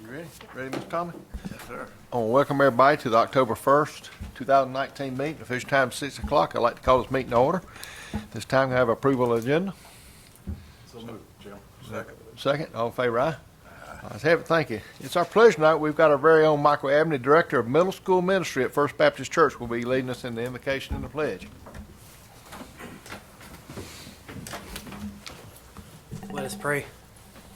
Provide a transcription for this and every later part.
You ready? Ready, Mr. Tommy? Yes, sir. I want to welcome everybody to the October 1st, 2019 meeting. Official time 6 o'clock. I'd like to call this meeting to order. This time we have approval of the agenda. So moved, Jim. Second. Second, all in favor, aye? Ayes have it, thank you. It's our pleasure tonight. We've got our very own Michael Abney, Director of Middle School Ministry at First Baptist Church, will be leading us in the invocation and the pledge. Let us pray.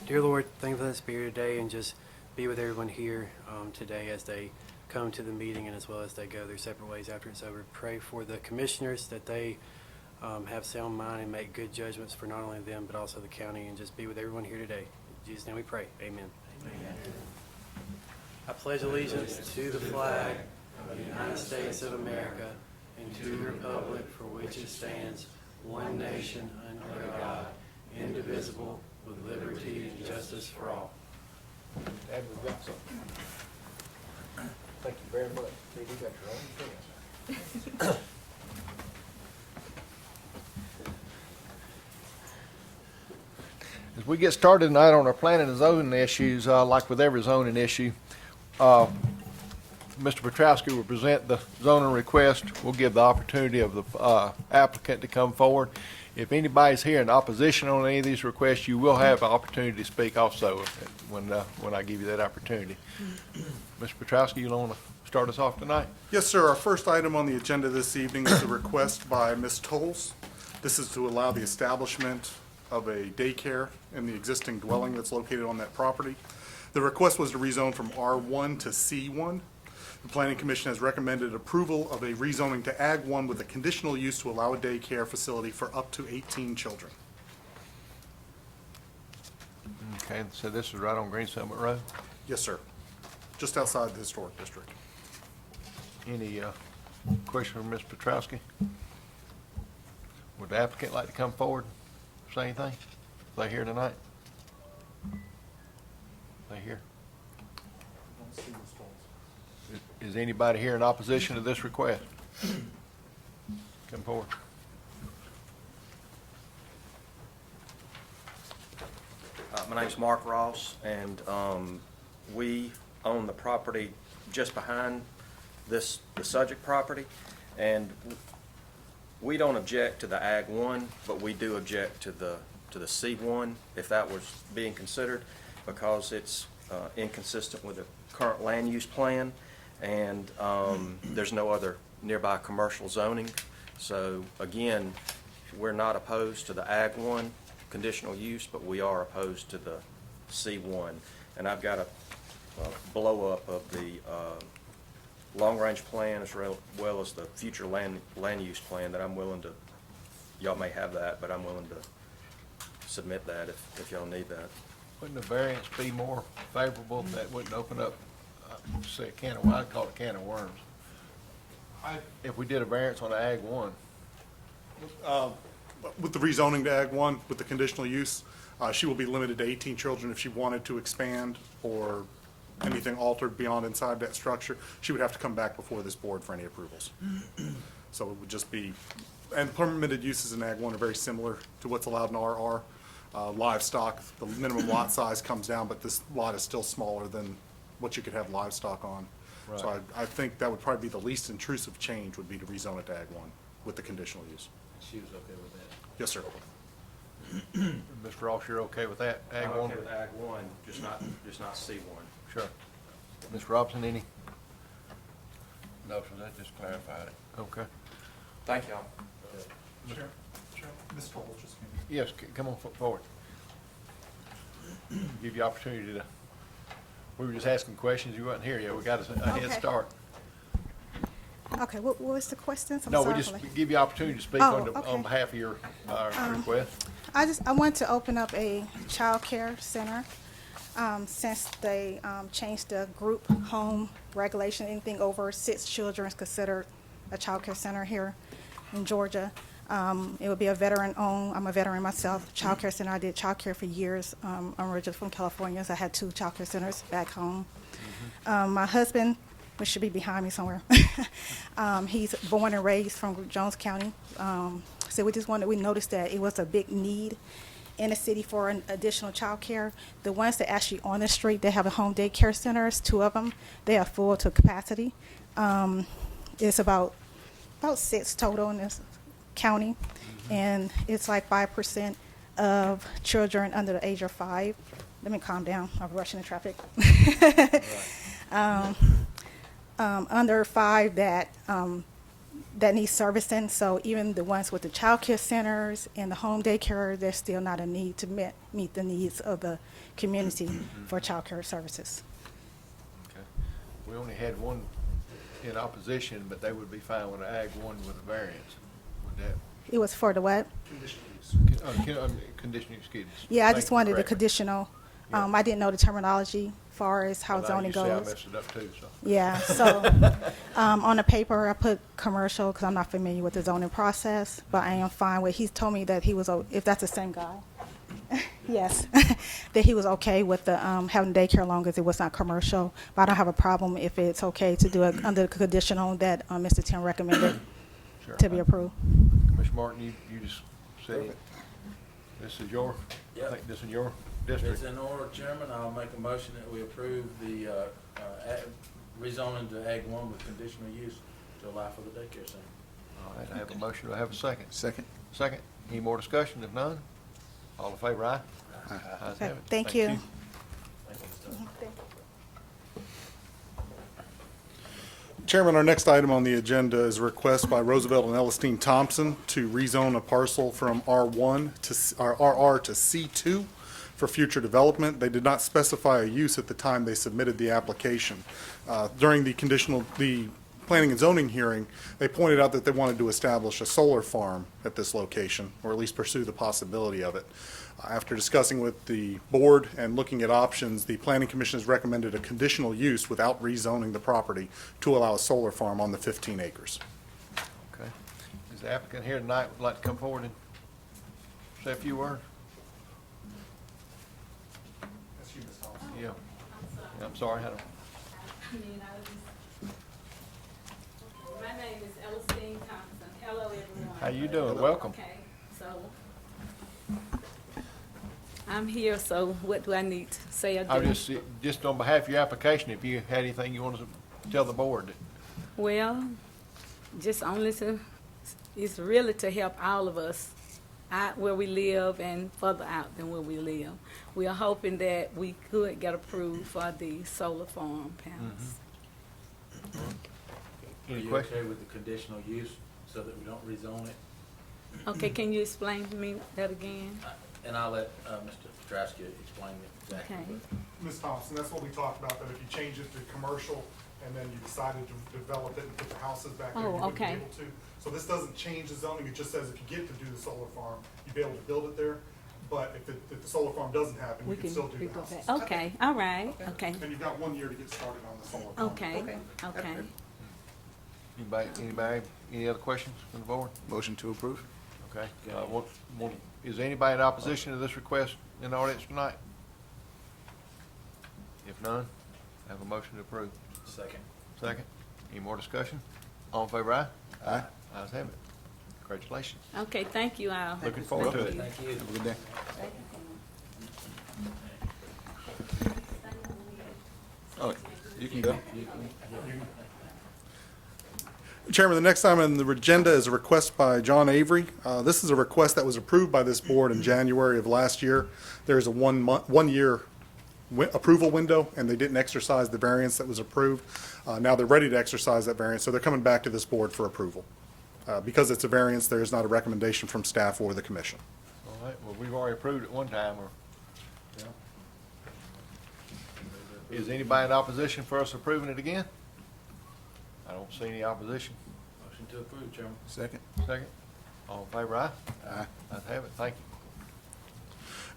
Dear Lord, thank you for this spirit today, and just be with everyone here today as they come to the meeting and as well as they go their separate ways after it's over. Pray for the commissioners that they have sound mind and make good judgments for not only them but also the county, and just be with everyone here today. In Jesus' name we pray. Amen. Amen. I pledge allegiance to the flag of the United States of America and to the republic for which it stands, one nation under God, indivisible, with liberty and justice for all. Dad, we've got something. Thank you very much. You got your own thing. As we get started tonight on our planning and zoning issues, like with every zoning issue, Mr. Petrowski will present the zoning request. We'll give the opportunity of the applicant to come forward. If anybody's here in opposition on any of these requests, you will have an opportunity to speak also when I give you that opportunity. Mr. Petrowski, you want to start us off tonight? Yes, sir. Our first item on the agenda this evening is a request by Ms. Tolles. This is to allow the establishment of a daycare in the existing dwelling that's located on that property. The request was to rezone from R1 to C1. The Planning Commission has recommended approval of a rezoning to Ag 1 with a conditional use to allow a daycare facility for up to 18 children. Okay, so this is right on Green Summit Road. Yes, sir. Just outside the historic district. Any question for Ms. Petrowski? Would the applicant like to come forward, say anything? They here tonight? They here? Is anybody here in opposition to this request? Come forward. My name's Mark Ross, and we own the property just behind the subject property, and we don't object to the Ag 1, but we do object to the C1, if that was being considered, because it's inconsistent with the current land use plan, and there's no other nearby commercial zoning. So again, we're not opposed to the Ag 1 conditional use, but we are opposed to the C1. And I've got a blow-up of the long-range plan as well as the future land use plan that I'm willing to, y'all may have that, but I'm willing to submit that if y'all need that. Wouldn't the variance be more favorable? That wouldn't open up, say, a can of, I'd call it a can of worms. If we did a variance on the Ag 1. With the rezoning to Ag 1, with the conditional use, she will be limited to 18 children. If she wanted to expand or anything altered beyond inside that structure, she would have to come back before this board for any approvals. So it would just be, and permitted uses in Ag 1 are very similar to what's allowed in RR. Livestock, the minimum lot size comes down, but this lot is still smaller than what you could have livestock on. Right. So I think that would probably be the least intrusive change, would be to rezone it to Ag 1 with the conditional use. She was okay with that. Yes, sir. Mr. Ross, you're okay with that? Ag I'm 1? okay with Ag 1, just not C1. Sure. Ms. Robinson, any? No, so that just clarified it. Okay. Thank y'all. Sure. Ms. Tolles just came. Yes, come on forward. Give you opportunity to, we were just asking questions. You wasn't here yet. We got a head Okay. start. Okay, what was the question? I'm No, we sorry just for that. give you opportunity to speak Oh, on okay. behalf of your request. I want to open up a child care center. Since they changed the group home regulation, anything over 6 children is considered a child care center here in Georgia. It would be a veteran-owned, I'm a veteran myself, child care center. I did child care for years. I'm originally from California, so I had 2 child care centers back home. My husband, which should be behind me somewhere, he's born and raised from Jones County. So we noticed that it was a big need in the city for an additional childcare. The ones that actually on the street, they have a home daycare centers, 2 of them, they are full to capacity. It's about 6 total in this county, and it's like 5% of children under the age of 5. Let me calm down, I'm rushing the traffic. Under 5 that need servicing, so even the ones with the child care centers and the home daycare, there's still not a need to meet the needs of the community for child care services. Okay. We only had one in opposition, but they would be fine with an Ag 1 with a variance. Would that, It was for the what? Conditional use. conditional, excuse me. Yeah, I Thank just you for wanted the correcting. conditional. Yeah. I didn't know the terminology far as how Well, now zoning you say I goes. messed it up too, so. Yeah, so, on the paper, I put commercial, because I'm not familiar with the zoning process, but I am fine with, he told me that he was, if that's the same guy, yes, that he was okay with the, having daycare long as it was not commercial, but I don't have a problem if it's okay to do it under the conditional that, Mr. Tim recommended Sure. to be approved. Commissioner Martin, you just said, this is your, I Yep. think this is your If district. it's in order, Chairman, I'll make a motion that we approve the rezoning to Ag 1 with conditional use to allow for the daycare center. All right, I have a motion, do I have a second? Second. Second, any more discussion? If none, all in favor, aye? Ayes have it. Thank you. Thank you, Mr. Tucker. Chairman, our next item on the agenda is a request by Roosevelt and Elistine Thompson to rezone a parcel from R1 to, RR to C2 for future development. They did not specify a use at the time they submitted the application. During the planning and zoning hearing, they pointed out that they wanted to establish a solar farm at this location, or at least pursue the possibility of it. After discussing with the board and looking at options, the planning commission has recommended a conditional use without rezoning the property to allow a solar farm on the 15 acres. Okay. Is the applicant here tonight, would like to come forward and say a few words? That's you, Ms. Thompson. Yeah. Yeah, I'm sorry, I had a. My name is Elistine Thompson. Hello, everyone. How you doing? Welcome. Okay, so I'm here, so what do I need to say or I do? was just on behalf of your application, if you had anything you wanted to tell the board. Well, just only to, it's really to help all of us out where we live and further out than where we live. We are hoping that we could get approved for the solar farm panels. Are Any you questions? okay with the conditional use so that we don't rezone it? Okay, can you explain to me that again? And I'll let Mr. Petrowski explain it exactly. Okay. Ms. Thompson, that's what we talked about, that if you change it to commercial and then you decided to develop it and put the houses back there, you Oh, wouldn't be okay. able to. So this doesn't change the zoning, it just says if you get to do the solar farm, you'd be able to build it there. But if the solar farm doesn't happen, We you can still do the go houses. back. Okay, all right, okay, And you've got 1 year to get started on the solar farm. okay, okay. Anybody, any other questions from the board? Motion to approve? Okay. Is anybody in opposition to this request in the audience tonight? If none, have a motion to approve. Second. Second, any more discussion? All in favor, aye? Aye. Ayes have it. Congratulations. Okay, thank you all. Looking forward to it. Thank you. Have a good day. Oh, you can go. Chairman, the next item on the agenda is a request by John Avery. This is a request that was approved by this board in January of last year. There's a 1 year approval window, and they didn't exercise the variance that was approved. Now they're ready to exercise that variance, so they're coming back to this board for approval. Because it's a variance, there is not a recommendation from staff or the commission. All right, well, we've already approved it one time, or is anybody in opposition for us approving it again? I don't see any opposition. Motion to approve, Chairman. Second. Second, all in favor, aye? Aye. Ayes have it, thank you.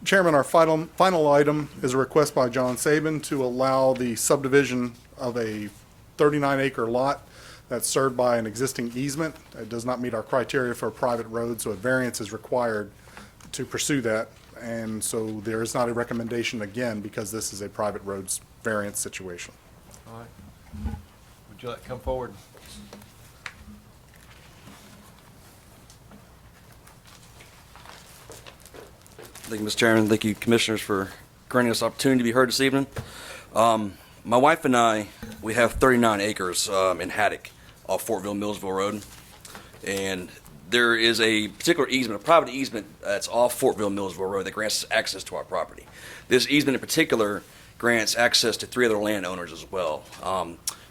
Chairman, our final item is a request by John Saban to allow the subdivision of a 39-acre lot that's served by an existing easement. It does not meet our criteria for a private road, so a variance is required to pursue that. And so there is not a recommendation again because this is a private roads variance situation. All right. Would you like to come forward? Thank you, Mr. Chairman. Thank you, Commissioners, for granting us the opportunity to be heard this evening. My wife and I, we have 39 acres in Haddock off Fortville Millsville Road. And there is a particular easement, a private easement that's off Fortville Millsville Road that grants us access to our property. This easement in particular grants access to 3 other landowners as well.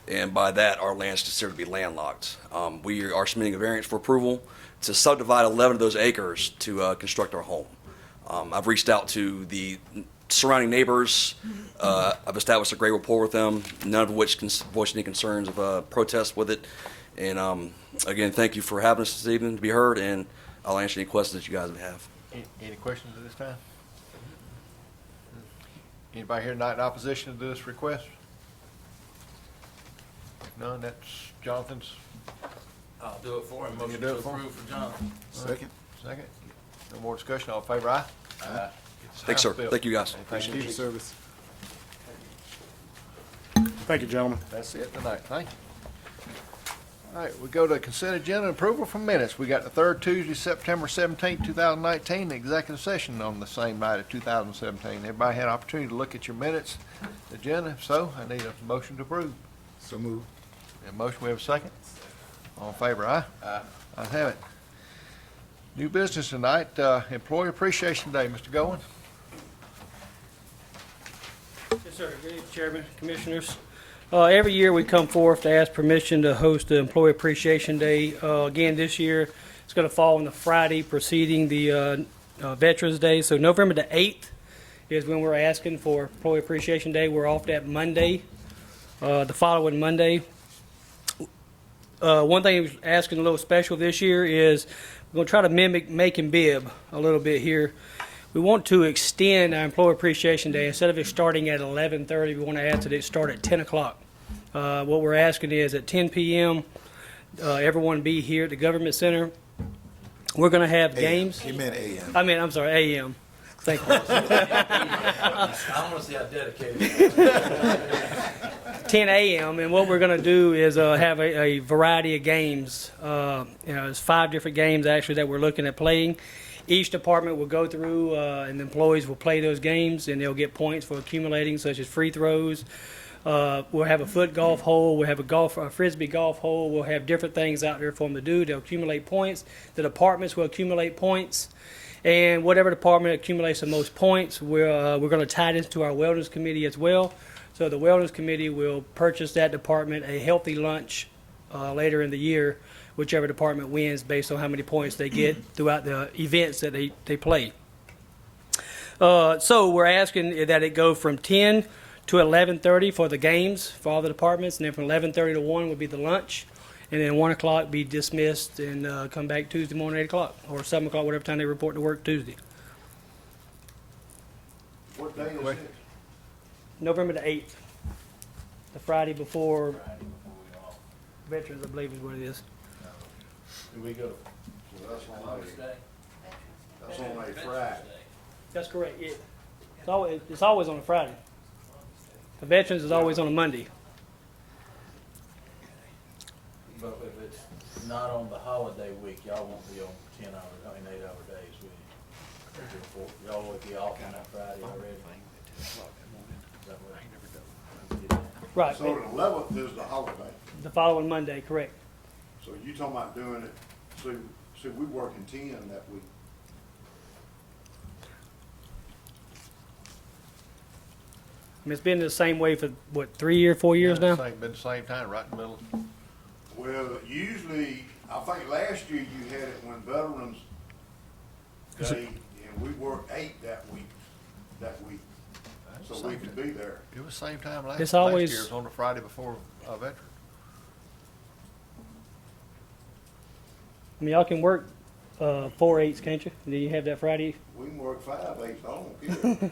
And by that, our land is considered to be landlocked. We are submitting a variance for approval to subdivide 11 of those acres to construct our home. I've reached out to the surrounding neighbors. I've established a great rapport with them, none of which voiced any concerns of protest with it. And again, thank you for having us this evening to be heard, and I'll answer any questions that you guys may have. Any questions at this time? Anybody here tonight in opposition to this request? None, that's Jonathan's I'll do it for him. You Motion do to it for him? approve for Jonathan. Second. second. No more discussion, all in favor, aye? Aye. Thanks, sir. Thank you, guys. Thank you. Service. Thank you, gentlemen. That's it tonight, thank you. All right, we go to consent agenda and approval from minutes. We got the third Tuesday, September 17th, 2019, the executive session on the same night of 2017. Everybody had an opportunity to look at your minutes, agenda. If so, I need a motion to approve. So move. A motion, we have a second? All in favor, aye? Aye. I have it. New business tonight, Employee Appreciation Day. Mr. Goins? Yes, sir. Good evening, Chairman, Commissioners. Every year we come forth to ask permission to host the Employee Appreciation Day. Again, this year it's going to fall on the Friday preceding the Veterans Day. So November the 8th is when we're asking for Employee Appreciation Day. We're off that Monday, the following Monday. One thing we're asking a little special this year is we're going to try to mimic Macon Bib a little bit here. We want to extend our Employee Appreciation Day. Instead of it starting at 11:30, we want to ask that it start at 10 o'clock. What we're asking is at 10 p.m., everyone be here at the Government Center. We're going to have games. He meant AM. I'm sorry, a.m. Thank you. I want to see how dedicated you are. 10 a.m. And what we're going to do is have a variety of games. There's 5 different games actually that we're looking at playing. Each department will go through and the employees will play those games and they'll get points for accumulating, such as free throws. We'll have a foot golf hole. We'll have a frisbee golf hole. We'll have different things out there for them to do. They'll accumulate points. The departments will accumulate points. And whatever department accumulates the most points, we're going to tie this to our wellness committee as well. So the wellness committee will purchase that department a healthy lunch later in the year, whichever department wins based on how many points they get throughout the events that they play. So we're asking that it go from 10 to 11:30 for the games for all the departments, and then from 11:30 to 1 would be the lunch, and then 1 o'clock be dismissed and come back Tuesday morning 8 o'clock or 7 o'clock, whatever time they report to work Tuesday. What day is it? November the 8th, the Friday before Veterans, I believe is what it is. Do we go That's to on a Friday. That's correct. Yeah. It's always on a Friday. The Veterans is always on a Monday. But if it's not on the holiday week, y'all won't be on 8-hour days, will you? Y'all will be off on that Friday already. Is that what? Right. So the 11th is the holiday. The following Monday, correct. So you talking about doing it, see, we working 10 that week. I mean, it's been the same way for, 3 or 4 years now? Been the same time, right in the middle. Well, usually, I think last year you had it when Veterans Day, and we worked 8 that week, so we could be there. It was the same time It's last always- year. It was on the Friday before Veterans. I mean, y'all can work 4/8s, can't you? And then you have that Friday. We can work 5/8, I don't care.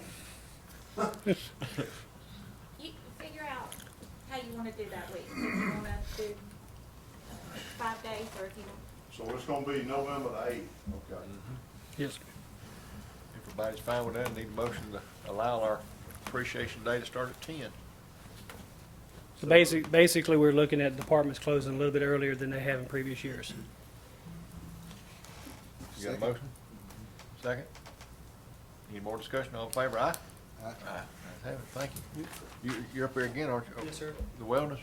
You figure out how you wanna do that week, if you wanna do 5 days, or if you want. So it's gonna be November the 8th, okay. Yes. Everybody's fine with that. Need a motion to allow our appreciation day to start at 10. So basically, we're looking at departments closing a little bit earlier than they have in previous years. You got a motion? Second? Any more discussion? All in favor, aye? Aye. Ayes have it. Thank you. You're up here again, aren't you? Yes, sir. The wellness?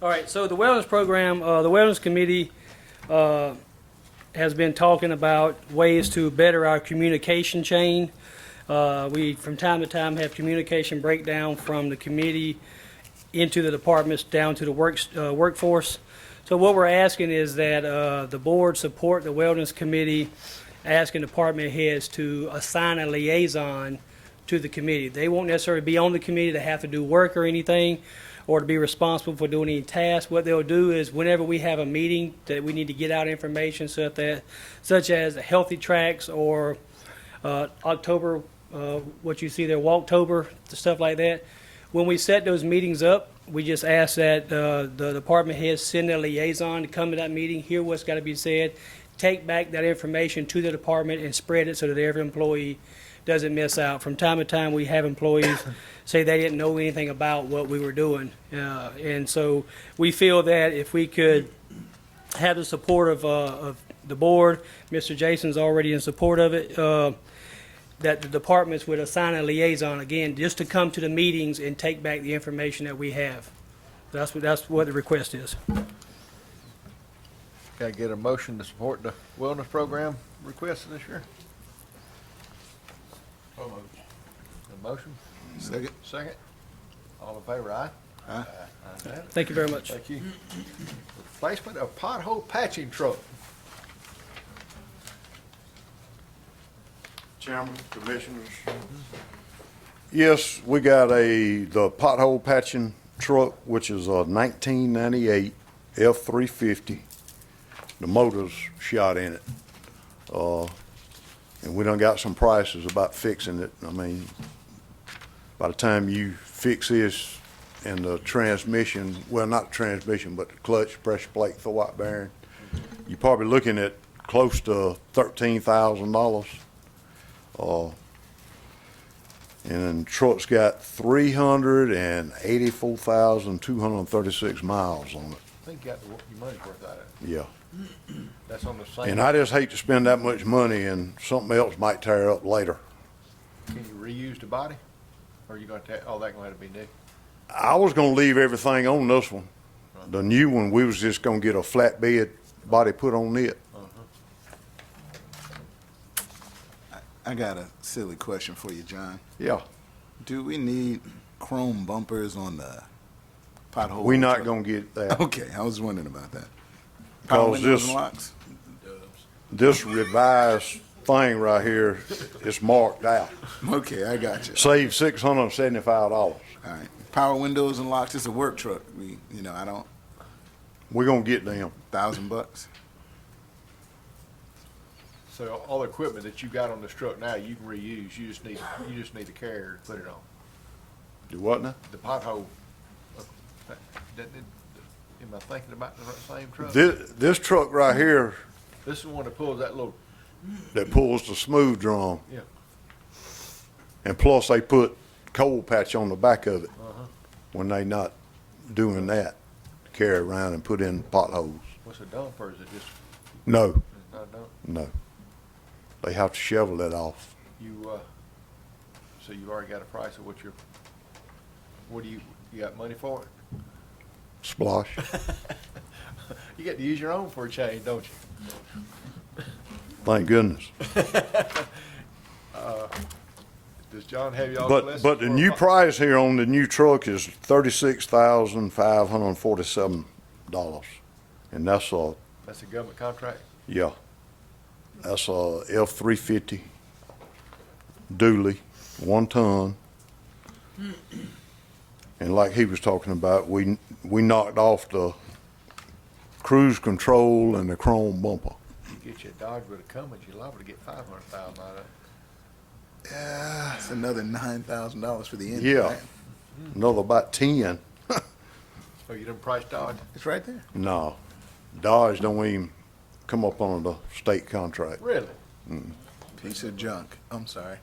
All right, so the wellness program, the wellness committee has been talking about ways to better our communication chain. We, from time to time, have communication breakdown from the committee into the departments down to the workforce. So what we're asking is that the board support the wellness committee, asking department heads to assign a liaison to the committee. They won't necessarily be on the committee to have to do work or anything, or to be responsible for doing any tasks. What they'll do is whenever we have a meeting that we need to get out information such as Healthy Tracks or October, what you see there, Walktober, stuff like that. When we set those meetings up, we just ask that the department heads send a liaison to come to that meeting, hear what's got to be said, take back that information to the department and spread it so that every employee doesn't miss out. From time to time, we have employees say they didn't know anything about what we were doing. And so we feel that if we could have the support of the board, Mr. Jason's already in support of it, that the departments would assign a liaison, again, just to come to the meetings and take back the information that we have. That's what the request is. Can I get a motion to support the wellness program request this year? A motion? Second. Second? All in favor, aye? Aye. Ayes have it. Thank you very much. Thank you. Replacement of pothole patching truck. Chairman, Commissioners. Yes, we got the pothole patching truck, which is a 1998 F-350. The motor's shot in it. And we done got some prices about fixing it. I mean, by the time you fix this and the transmission, well, not the transmission, but the clutch, pressure plate, throwout bearing, you're probably looking at close to $13,000. And the truck's got 384,236 miles on it. I think you got your money's worth out of it. Yeah. That's on the same. And I just hate to spend that much money and something else might tear up later. Can you reuse the body? Or are you gonna all that gonna have to be new? I was gonna leave everything on this one. The new one, we was just gonna get a flatbed body put on it. I got a silly question for you, John. Yeah. Do we need chrome bumpers on the pothole? We not truck? gonna get that. Okay, I was wondering about that. Power Cause windows this, and locks? this revised thing right here is marked out. Okay, I got you. Save $675. All right. Power windows and locks, it's a work truck. I don't, We're gonna get them. $1,000. So all the equipment that you got on this truck now, you can reuse. You just need a carrier to put it on. Do what now? The pothole. Am I thinking about the same truck? This truck right here This is the one that pulls that little. that pulls the smooth drum. Yeah. And plus they put cold patch on the back of it when they not doing that. Carry around and put in potholes. What's it done for? Is it just No, not done? no. They have to shovel it off. So you've already got a price of you got money for it? Splosh. You get to use your own for a change, don't you? Thank goodness. Does John have y'all? But the new price here on the new truck is $36,547. And that's a, That's a government contract? yeah. That's a F-350 dually, 1 ton. And like he was talking about, we knocked off the cruise control and the chrome bumper. You get you a Dodge with a Cummins, you're liable to get $500,000 out of it. That's another $9,000 for the engine. Yeah. Right? Another about 10. Oh, you done priced Dodge? It's right there. No, Dodge don't even come up on the state contract. Really? Piece of junk. I'm sorry.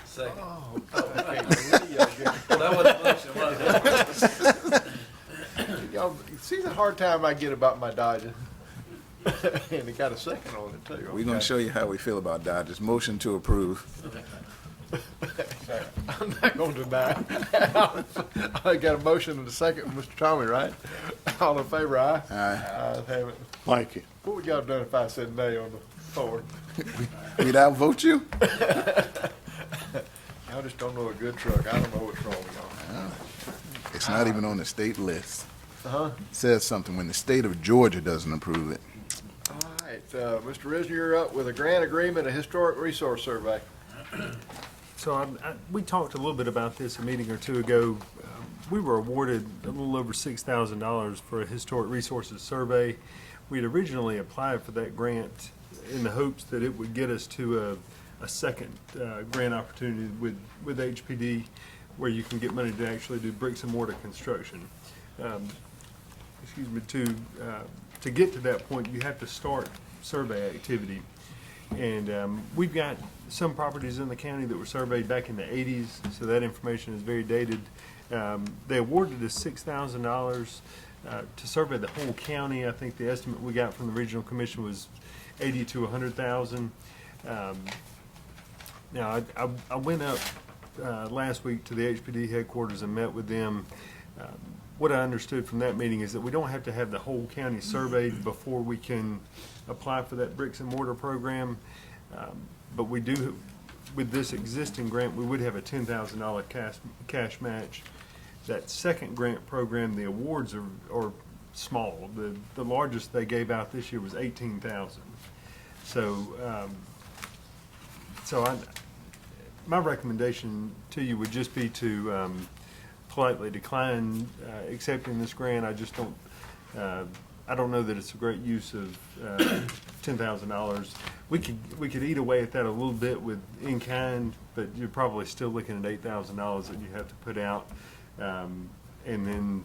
Second. Oh, I can't believe y'all get- That wasn't much, was it? Y'all, see the hard time I get about my Dodge? And he got a second on it, too. We're gonna Okay. show you how we feel about Dodgers. Motion to approve. I'm not going to deny. I got a motion and a second, Mr. Tommy, right? All in favor, aye? Aye. Ayes have it. Thank you. What would y'all have done if I said nay on the floor? We'd outvote you? Y'all just don't know a good truck. I don't know what's wrong with y'all. It's not even on the state list. Uh-huh. It says something when the state of Georgia doesn't approve it. All right, Mr. Risner, you're up with a grant agreement, a historic resource survey. So we talked a little bit about this a meeting or two ago. We were awarded a little over $6,000 for a historic resources survey. We had originally applied for that grant in the hopes that it would get us to a second grant opportunity with HPD, where you can get money to actually do bricks and mortar construction. To get to that point, you have to start survey activity. And we've got some properties in the county that were surveyed back in the 80s, so that information is very dated. They awarded us $6,000 to survey the whole county. I think the estimate we got from the regional commission was 80 to 100,000. Now, I went up last week to the HPD headquarters and met with them. What I understood from that meeting is that we don't have to have the whole county surveyed before we can apply for that bricks and mortar program. But we do, with this existing grant, we would have a $10,000 cash match. That second grant program, the awards are small. The largest they gave out this year was $18,000. So my recommendation to you would just be to politely decline accepting this grant. I just don't, I don't know that it's a great use of $10,000. We could eat away at that a little bit with in-kind, but you're probably still looking at $8,000 that you have to put out, and then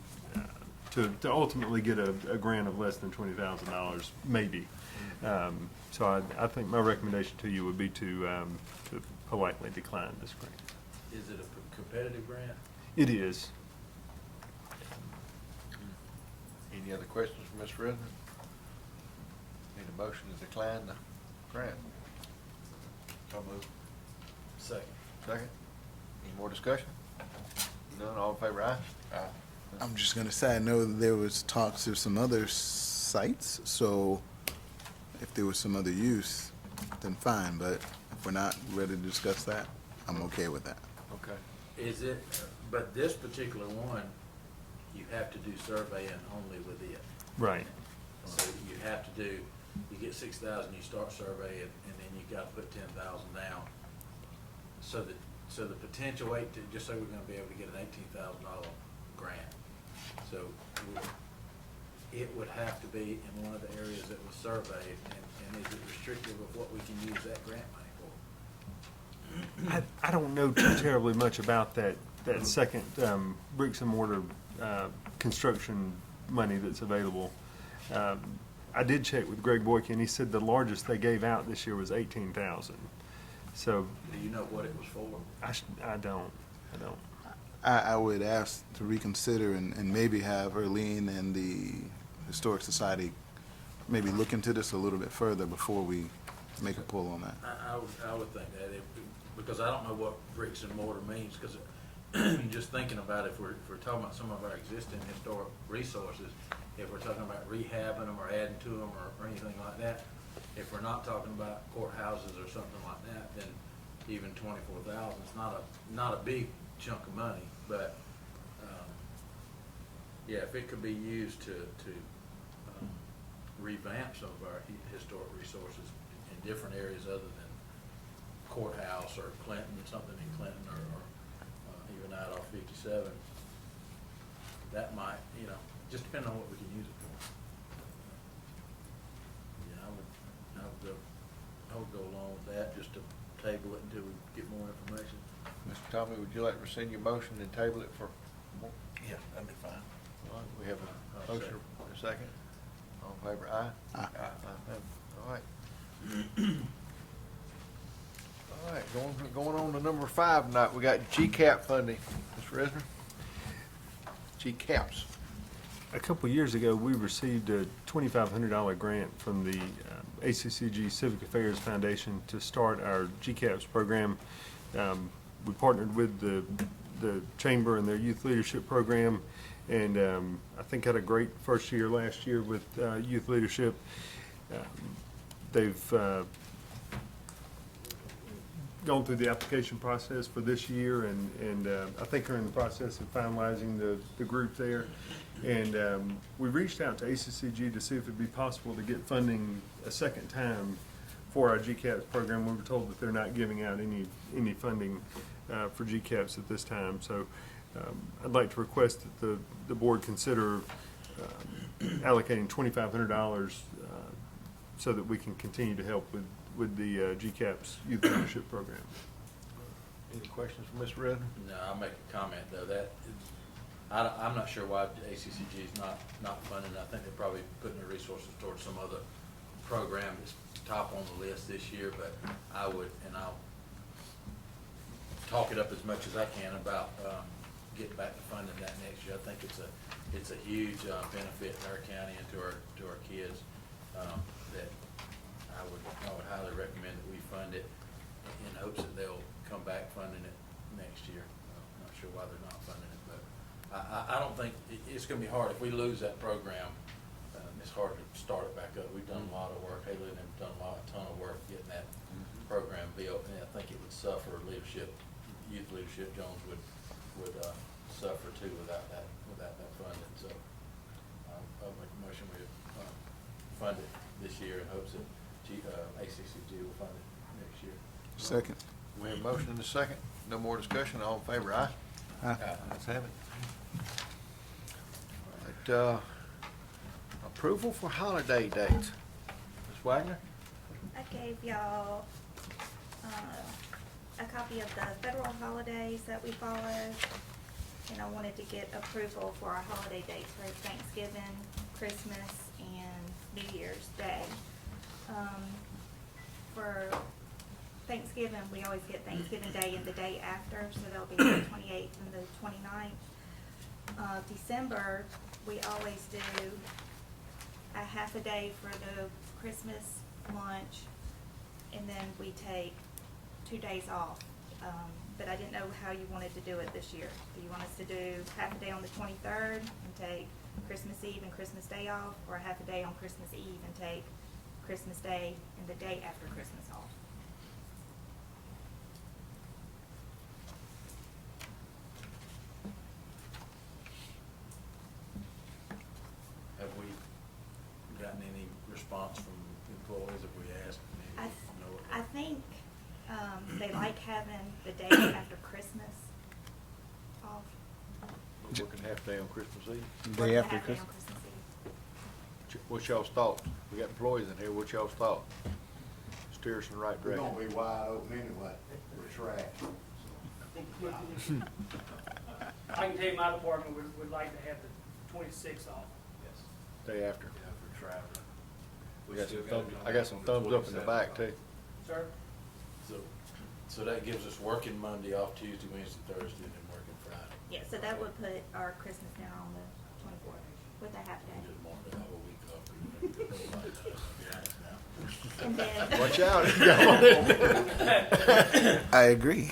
to ultimately get a grant of less than $20,000, maybe. So I think my recommendation to you would be to politely decline this grant. Is it a competitive grant? It is. Any other questions for Mr. Risner? Need a motion to decline the grant? So moved. Second. Second. Any more discussion? None, all in favor, aye? Aye. I'm just gonna say, I know there was talks of some other sites, so if there was some other use, then fine, but if we're not ready to discuss that, I'm okay with that. Okay. Is it, but this particular one, you have to do surveying only with it. Right. So you have to do, you get 6,000, you start surveying, and then you gotta put 10,000 down. So the potential just say we're gonna be able to get an $18,000 grant. So it would have to be in one of the areas that was surveyed, and is it restrictive of what we can use that grant money for? I don't know too terribly much about that second bricks and mortar construction money that's available. I did check with Greg Boykin, and he said the largest they gave out this year was $18,000. So Do you know what it was for? I don't. I would ask to reconsider and maybe have Erlene and the Historic Society maybe look into this a little bit further before we make a pull on that. I would think that, because I don't know what bricks and mortar means, because just thinking about it, if we're talking about some of our existing historic resources, if we're talking about rehabbing them or adding to them or anything like that, if we're not talking about courthouses or something like that, then even 24,000 is not a big chunk of money, but yeah, if it could be used to revamp some of our historic resources in different areas other than courthouse or Clinton, something in Clinton, or even out off 57, that might, just depend on what we can use it for. Yeah, I would go along with that, just to table it until we get more information. Mr. Tommy, would you like to rescind your motion and table it for more? Yeah, that'd be fine. All right, we have a motion, a second. All in favor, aye? Aye. All right. All right, going on to number 5 tonight, we got GCAP funding. Mr. Risner? GCAPS. A couple years ago, we received a $2,500 grant from the ACCG Civic Affairs Foundation to start our GCAPS program. We partnered with the Chamber and their youth leadership program, and I think had a great first year last year with youth leadership. They've gone through the application process for this year, and I think they're in the process of finalizing the group there. And we reached out to ACCG to see if it'd be possible to get funding a second time for our GCAPS program. We were told that they're not giving out any funding for GCAPS at this time. So I'd like to request that the board consider allocating $2,500 so that we can continue to help with the GCAPS Youth Leadership Program. Any questions for Ms. Redden? No, I'll make a comment though, I'm not sure why ACCG is not funding. I think they're probably putting their resources towards some other program that's top on the list this year, but I'll talk it up as much as I can about getting back to funding that next year. I think it's a huge benefit to our county and to our kids that I would highly recommend that we fund it in hopes that they'll come back funding it next year. I'm not sure why they're not funding it, but I don't think it's going to be hard if we lose that program. It's hard to start it back up. We've done a lot of work. Haley and them have done a ton of work getting that program built, and I think it would suffer. Youth leadership, Jones would suffer too without that funding. So I'll make a motion we fund it this year in hopes that ACCG will fund it next year. Second. We have a motion and a second. No more discussion. All in favor, aye? Aye. Let's have it. All right, approval for holiday dates. Ms. Wagner? I gave y'all a copy of the federal holidays that we follow, and I wanted to get approval for our holiday dates for Thanksgiving, Christmas, and New Year's Day. For Thanksgiving, we always get Thanksgiving Day and the day after, so that'll be the 28th and the 29th. December, we always do a half a day for the Christmas lunch, and then we take 2 days off. But I didn't know how you wanted to do it this year. Do you want us to do half a day on the 23rd and take Christmas Eve and Christmas Day off, or a half a day on Christmas Eve and take Christmas Day and the day after Christmas off? Have we gotten any response from employees? Have we asked? I think they like having the day after Christmas off. We're working half day on Christmas Eve. Day Working after half day on Christmas. Christmas Eve. What's y'all's thoughts? We got employees in here. What's y'all's thoughts? Steer us in the right We're direction. gonna be wide open anyway. We're trash. I can tell you my department would like to have the 26th off. Day after. For traveling. We got some thumbs, I got some thumbs up in the back too. Sir? So that gives us working Monday off, Tuesday, Wednesday, Thursday, and then working Friday. Yeah, so that would put our Christmas dinner on the 24th with a half day. Just want to have a week off. Be honest now. And then, Watch out. I agree.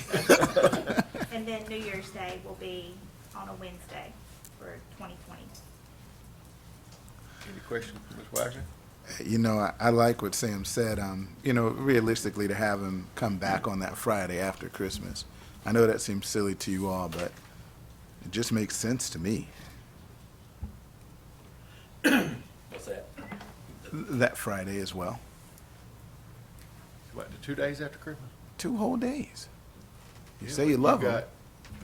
and then New Year's Day will be on a Wednesday for 2020. Any questions for Ms. Wagner? You know, I like what Sam said. You know, realistically, to have him come back on that Friday after Christmas. I know that seems silly to you all, but it just makes sense to me. What's that? That Friday as well. What, the 2 days after Christmas? 2 whole days. You Yeah, say but you love got-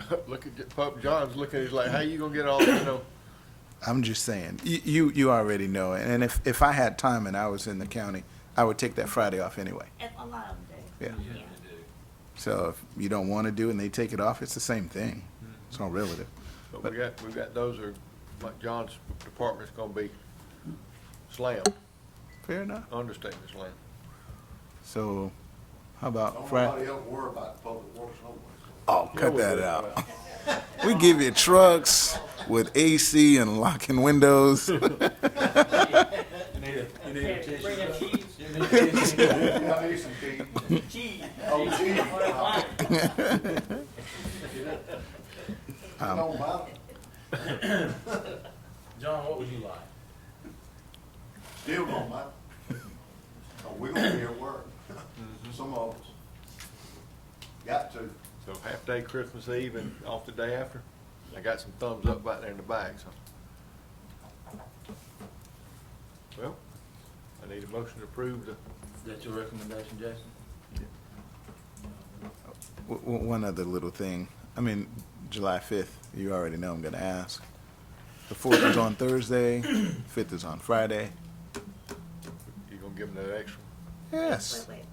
them. Look at Pope John's looking at us like, how you gonna get all, you know? I'm just saying. You already know. And if I had time and I was in the county, I would take that Friday off anyway. And a lot of them do. Yeah. Yeah. So if you don't want to do it and they take it off, it's the same thing. It's all relative. But we've got those are, like John's department's gonna be slammed, Fair enough. understatement slammed. So how about Don't Friday? nobody else worry about the public works no more. Oh, cut that out. We give you trucks. with AC and locking windows. You need a tissue. John, what would you like? Still don't matter. We're gonna be at work, some of us. Got to. So half day Christmas Eve and off the day after? I got some thumbs up back there in the bag, so. Well, I need a motion to approve the, Is that your recommendation, Jason? One other little thing. I mean, July 5th, you already know I'm going to ask. The 4th is on Thursday, 5th is on Friday. you gonna give them that extra? Yes. Wait,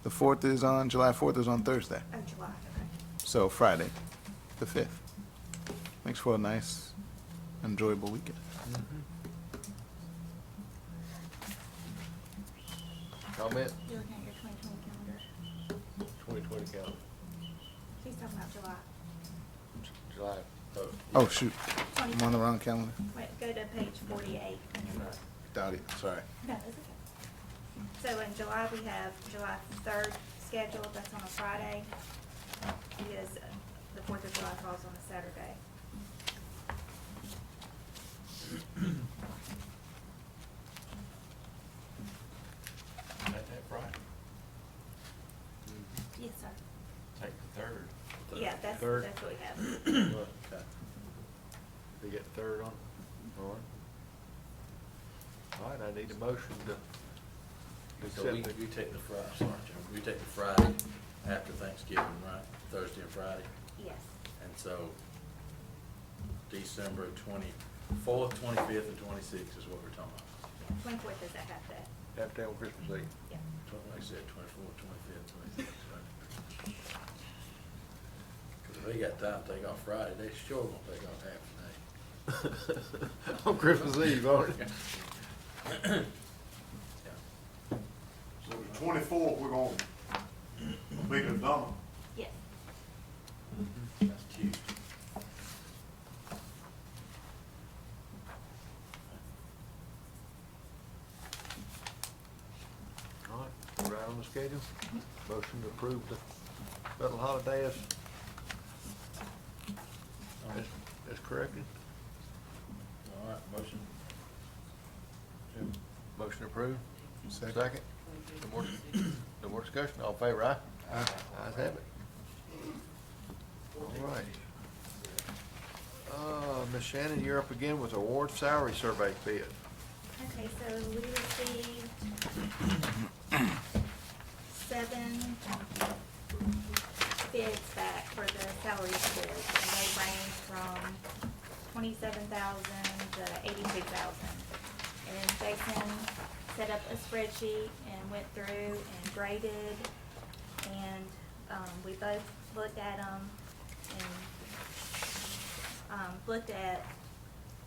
The 4th is on, July 4th is on Thursday. oh, July, okay. So Friday, the 5th. Makes for a nice, enjoyable weekend. Comment? You're looking at your 2020 calendar. 2020 calendar, He's talking about July. July. Oh, shoot. I'm on the wrong calendar. Wait, go to page 48 in your book. Doubt it. Sorry. No, that's okay. So in July, we have July 3rd scheduled, that's on a Friday, because the 4th of July falls on a Saturday. Take that Friday. Yes, sir. Take the third. Yeah, that's Third. what we have. Okay. They get third on? All right. All right, I need a motion to So accept it. we take the Friday, sorry, John, we take the Friday after Thanksgiving, right? Thursday and Friday? Yes. And so December 24th, 25th, and 26th is what we're talking about. 24th is a half day. Half day on Christmas Eve. Yeah. Like I said, 24th, 25th, 26th, right? Because if they got time to take off Friday, they sure gonna take off half the day. On Christmas Eve, aren't it? So the 24th, we're gonna be the dumber. Yes. That's Tuesday. All right, we're right on the schedule. Motion to approve the federal holiday as corrected. All right, motion. Motion approved. Second. No more discussion. All in favor, aye? Aye. Ayes have it. All right. Ms. Shannon, you're up again with award salary survey bid. Okay, so we received 7 bids back for the salary bids, and they range from 27,000 to 82,000. And Jason set up a spreadsheet and went through and graded, and we both looked at them and looked at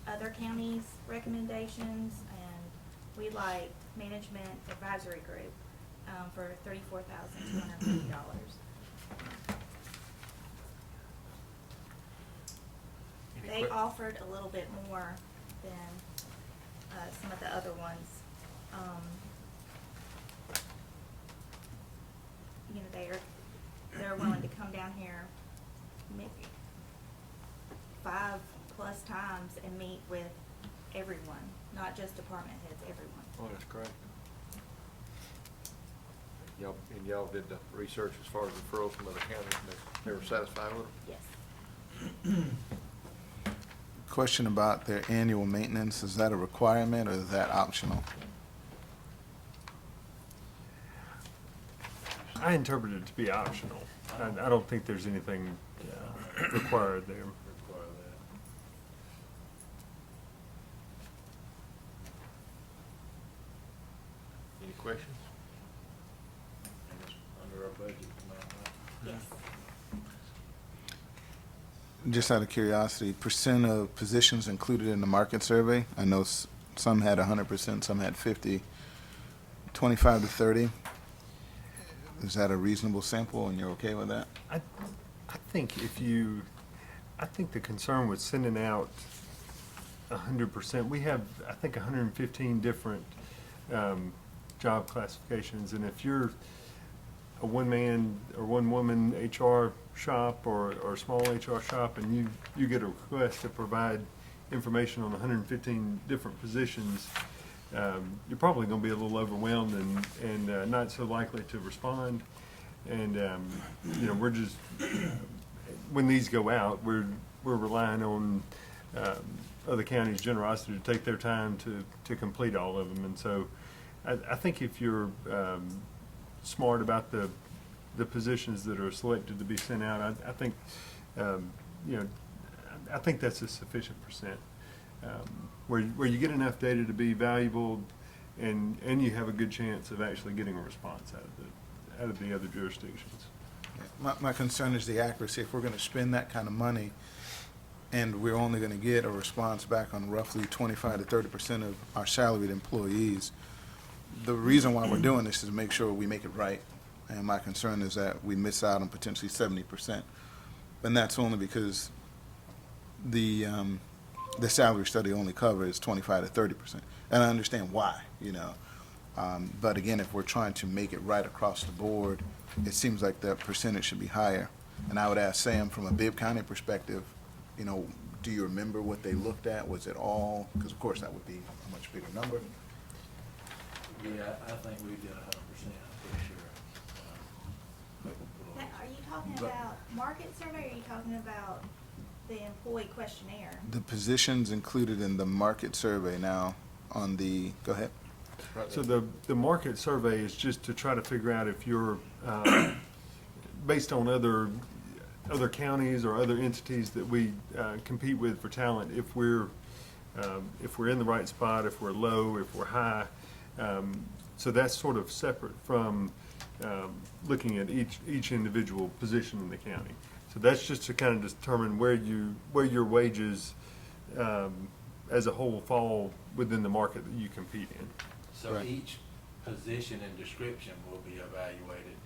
other counties' recommendations, and we liked Management Advisory Group for $34,250. They offered a little bit more than some of the other ones. You know, they're willing to come down here maybe 5+ times and meet with everyone, not just department heads, everyone. Oh, that's great. Y'all did the research as far as referrals from other counties, and they were satisfied with them? Yes. Question about their annual maintenance. Is that a requirement or is that optional? I interpret it to be optional. I don't think there's anything required there. Require that. Any questions? And it's under our budget amount, right? Yes. Just out of curiosity, percent of positions included in the market survey? I know some had 100%, some had 50, 25 to 30. Is that a reasonable sample and you're okay with that? I think if you I think the concern with sending out 100%, we have, I think, 115 different job classifications, and if you're a one-man or one-woman HR shop or a small HR shop, and you get a request to provide information on 115 different positions, you're probably going to be a little overwhelmed and not so likely to respond. And you know, we're just when these go out, we're relying on other counties' generosity to take their time to complete all of them. And so, I think if you're smart about the positions that are selected to be sent out, I think you know, I think that's a sufficient percent. Where you get enough data to be valuable, and you have a good chance of actually getting a response out of the other jurisdictions. My concern is the accuracy. If we're going to spend that kind of money and we're only going to get a response back on roughly 25 to 30% of our salaried employees, the reason why we're doing this is to make sure we make it right. And my concern is that we miss out on potentially 70%. And that's only because the salary study only covers 25 to 30%. And I understand why, you know. But again, if we're trying to make it right across the board, it seems like the percentage should be higher. And I would ask Sam, from a Bibb County perspective, you know, do you remember what they looked at? Was it all? Because of course that would be a much bigger number. Yeah, I think we did 100%, I'm pretty sure. Now, are you talking But- about market survey, or are you talking about the employee questionnaire? The positions included in the market survey now on the, go ahead. So the market survey is just to try to figure out if you're, based on other counties or other entities that we compete with for talent, if we're in the right spot, if we're low, if we're high. So that's sort of separate from looking at each individual position in the county. So that's just to kind of determine where your wages as a whole fall within the market that you compete in. So Right. each position and description will be evaluated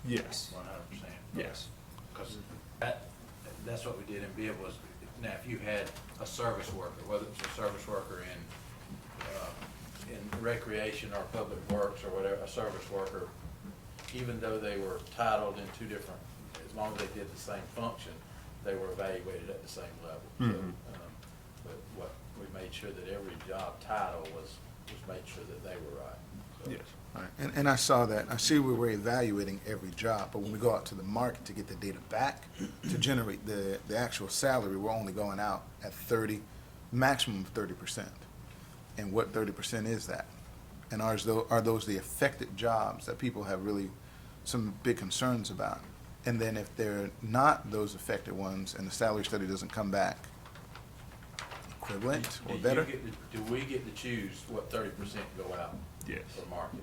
Yes. 100%? Yes. Because that's what we did in Bibb was, now, if you had a service worker, whether it's a service worker in recreation or public works or whatever, a service worker, even though they were titled in two different, as long as they did the same function, they were evaluated at the same level. So, but what, we made sure that every job title was made sure that they were right. So- Yes. All right. And I saw that. I see we were evaluating every job, but when we go out to the market to get the data back, to generate the actual salary, we're only going out at 30, maximum of 30%. And what 30% is that? And are those the affected jobs that people have really some big concerns about? And then if they're not those affected ones and the salary study doesn't come back equivalent or better? Do we get to choose what 30% go out? Yes. For market?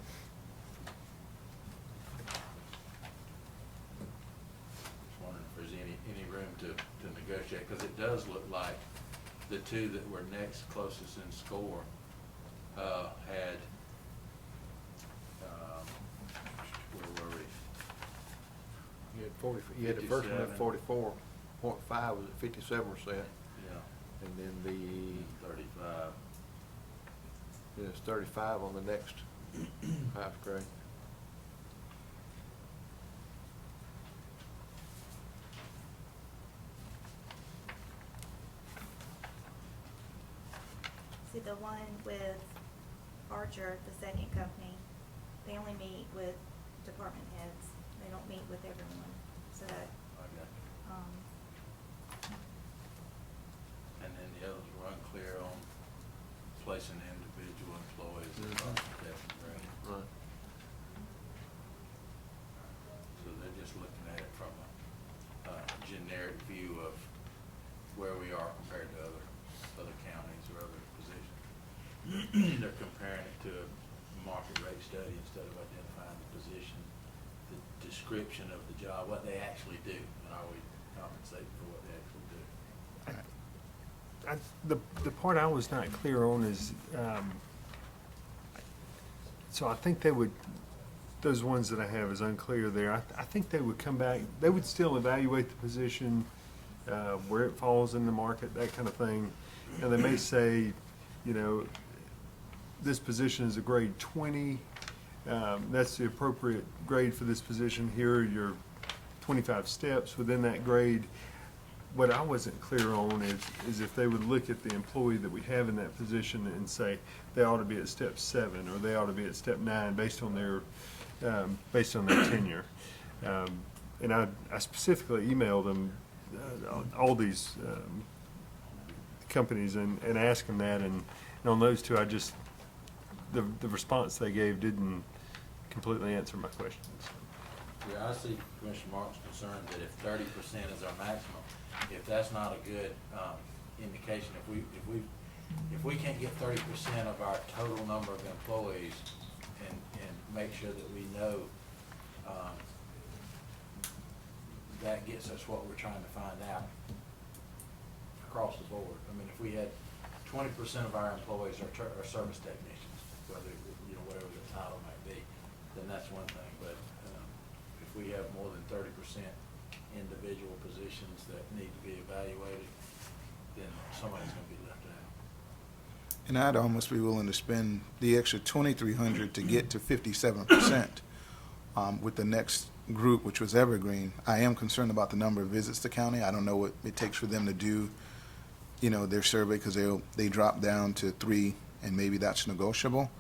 Just wondering if there's any room to negotiate, because it does look like the two that were next closest in score had, where were we? You had the first one at 57. 44.5, was at 57%, Yeah, and then the, 35. it's 35 on the next half grade. See, the one with Archer, the second company, they only meet with department heads. They don't meet with everyone. So that, Okay. um, And then the others were unclear on placing individual employees across the different grade. Right. So they're just looking at it from a generic view of where we are compared to other counties or other positions. They're comparing it to a market rate study instead of identifying the position, the description of the job, what they actually do, and are we compensating for what they actually do? The part I was not clear on is, so I think they would, those ones that I have is unclear there. I think they would come back, they would still evaluate the position where it falls in the market, that kind of thing. And they may say, you know, this position is a grade 20. That's the appropriate grade for this position. Here are your 25 steps within that grade. What I wasn't clear on is if they would look at the employee that we have in that position and say they ought to be at step 7 or they ought to be at step 9 based on their tenure. And I specifically emailed them all these companies and asked them that, and on those two, the response they gave didn't completely answer my questions. Yeah, I see Commissioner Mark's concern that if 30% is our maximum, if that's not a good indication, if we can't get 30% of our total number of employees and make sure that we know that gets us what we're trying to find out across the board. I mean, if we had 20% of our employees are service technicians, whether, you know, whatever the title might be, then that's one thing. But if we have more than 30% individual positions that need to be evaluated, then somebody's going to be left out. And I'd almost be willing to spend the extra 2,300 to get to 57% with the next group, which was Evergreen. I am concerned about the number of visits to county. I don't know what it takes for them to do, you know, their survey, because they drop down to 3, and maybe that's negotiable.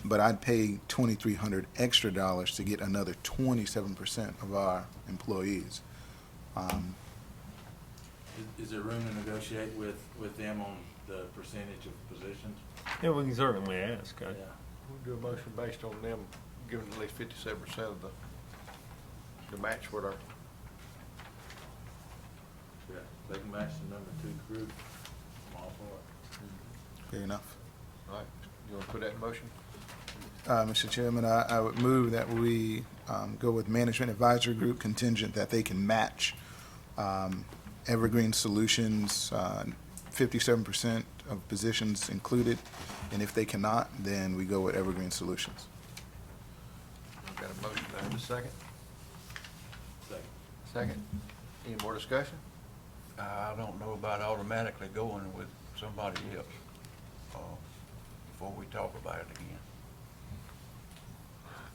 But I'd pay $2,300 extra to get another 27% of our employees. Is there room to negotiate with them on the percentage of positions? Yeah, we can certainly ask. Yeah. We'll do a motion based on them giving at least 57% of the match with our, Yeah, they can match the number 2 group. I'm all for it. Fair enough. all right, you want to put that in motion? Mr. Chairman, I would move that we go with Management Advisory Group contingent that they can match Evergreen Solutions, 57% of positions included, and if they cannot, then we go with Evergreen Solutions. I've got a motion, do I have a second? Second. Second. Any more discussion? I don't know about automatically going with somebody else before we talk about it again.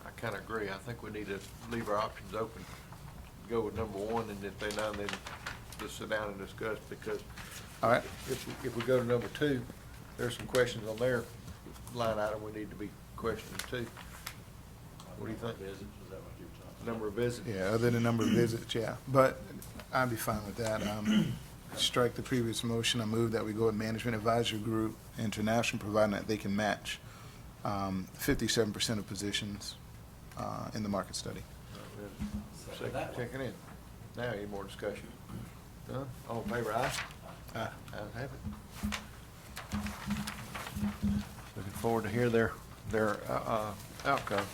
I kind of agree. I think we need to leave our options open. Go with number 1, and if they not, then just sit down and discuss, because All right. if we go to number 2, there's some questions on their line item we need to be questioning too. What do you think? Visits, is that what you're talking about? Number of visits? Yeah, other than number of visits, yeah. But I'd be fine with that. Strike the previous motion. I move that we go with Management Advisory Group International, providing that they can match 57% of positions in the market study. Second that one. Checking in. Now, any more discussion? None? All in favor, aye? Aye. Ayes have it. Looking forward to hear their outcome.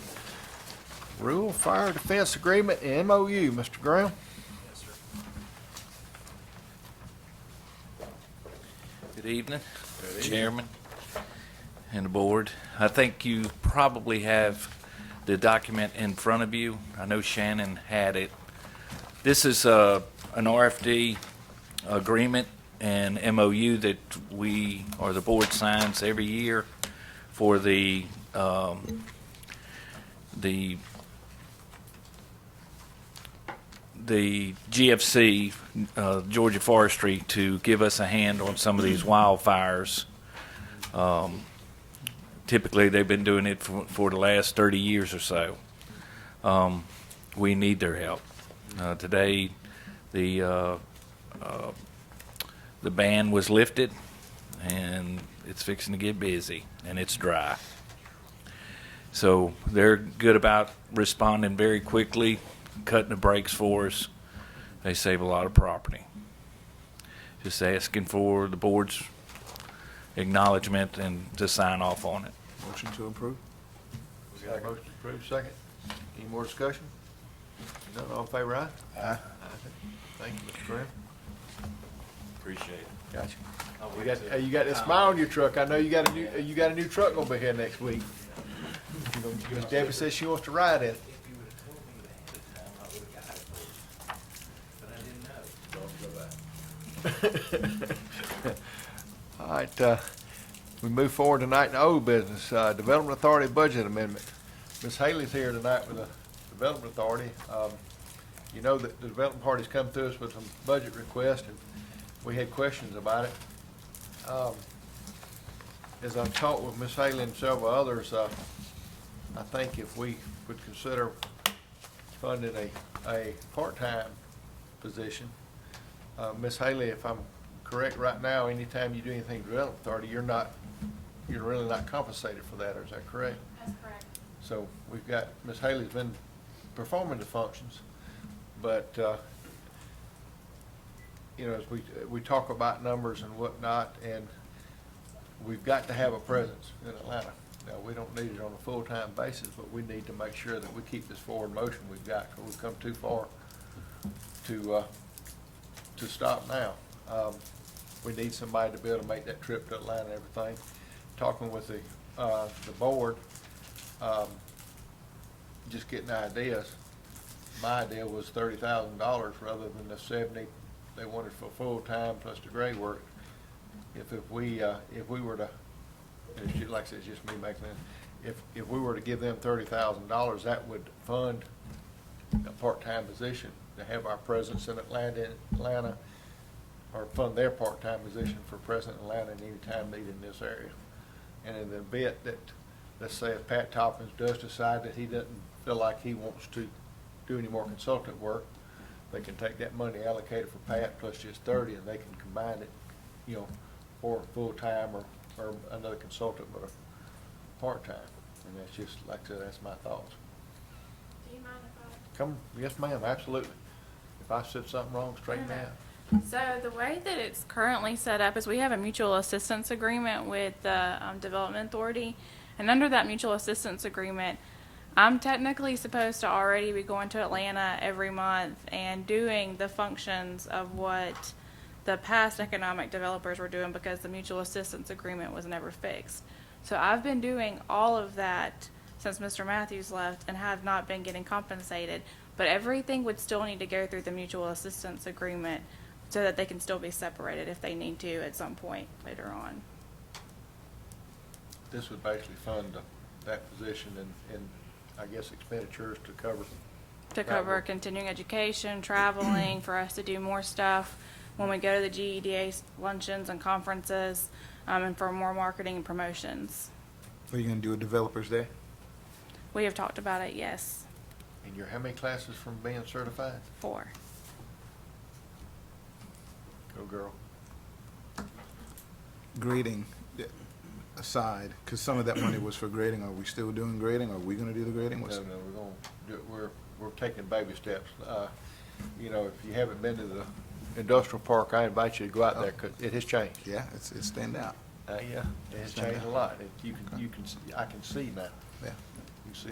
Rural Fire Defense Agreement and MOU, Mr. Graham. Yes, sir. Good evening, Chairman and the board. I think you probably have the document in front of you. I know Shannon had it. This is an RFD agreement and MOU that we, or the board, signs every year for the GFC, Georgia Forestry, to give us a hand on some of these wildfires. Typically, they've been doing it for the last 30 years or so. We need their help. Today, the ban was lifted, and it's fixing to get busy, and it's dry. So they're good about responding very quickly, cutting the brakes for us. They save a lot of property. Just asking for the board's acknowledgement and to sign off on it. Motion to approve? We got a motion approved, second. Any more discussion? None, all in favor, aye? Aye. Thank you, Mr. Graham. Appreciate it. Gotcha. You got that smile on your truck. I know you got a new truck gonna be here next week. Miss Debbie says she wants to ride it. All right, we move forward tonight in old business, Development Authority Budget Amendment. Ms. Haley's here tonight with the Development Authority. You know that the development party's come to us with some budget requests, and we had questions about it. As I've talked with Ms. Haley and several others, I think if we would consider funding a part-time position, Ms. Haley, if I'm correct right now, anytime you do anything with Development Authority, you're really not compensated for that, is that correct? That's correct. So we've got, Ms. Haley's been performing the functions, but, you know, as we talk about numbers and whatnot, and we've got to have a presence in Atlanta. Now, we don't need it on a full-time basis, but we need to make sure that we keep this forward motion we've got, because we've come too far to stop now. We need somebody to be able to make that trip to Atlanta and everything. Talking with the board, just getting ideas. My idea was $30,000 rather than the 70 they wanted for full-time plus the gray work. If we were to, like I said, it's just me making it, if we were to give them $30,000, that would fund a part-time position to have our presence in Atlanta, or fund their part-time position for present in Atlanta and any time needed in this area. And in the event that, let's say if Pat Toppins does decide that he doesn't feel like he wants to do any more consultant work, they can take that money allocated for Pat plus just 30, and they can combine it, you know, for full-time or another consultant, but a part-time. And that's just, like I said, that's my thoughts. Do you mind if I? Come, yes, ma'am, absolutely. If I said something wrong, straighten me out. So the way that it's currently set up is we have a mutual assistance agreement with the Development Authority. And under that mutual assistance agreement, I'm technically supposed to already be going to Atlanta every month and doing the functions of what the past economic developers were doing, because the mutual assistance agreement was never fixed. So I've been doing all of that since Mr. Matthews left and have not been getting compensated. But everything would still need to go through the mutual assistance agreement so that they can still be separated if they need to at some point later on. This would basically fund that position and I guess expenditures to cover. To cover continuing education, traveling, for us to do more stuff when we go to the GEDA luncheons and conferences, and for more marketing and promotions. Are you gonna do a developers day? We have talked about it, yes. And you're how many classes from being certified? 4. Go girl. Grading aside, because some of that money was for grading, are we still doing grading? Are we gonna do the grading? No, we're gonna do it. We're taking baby steps. You know, if you haven't been to the industrial park, I invite you to go out there, 'cause it has changed. Yeah, it's stand out. Yeah, it has changed a lot. I can see now. Yeah. You see,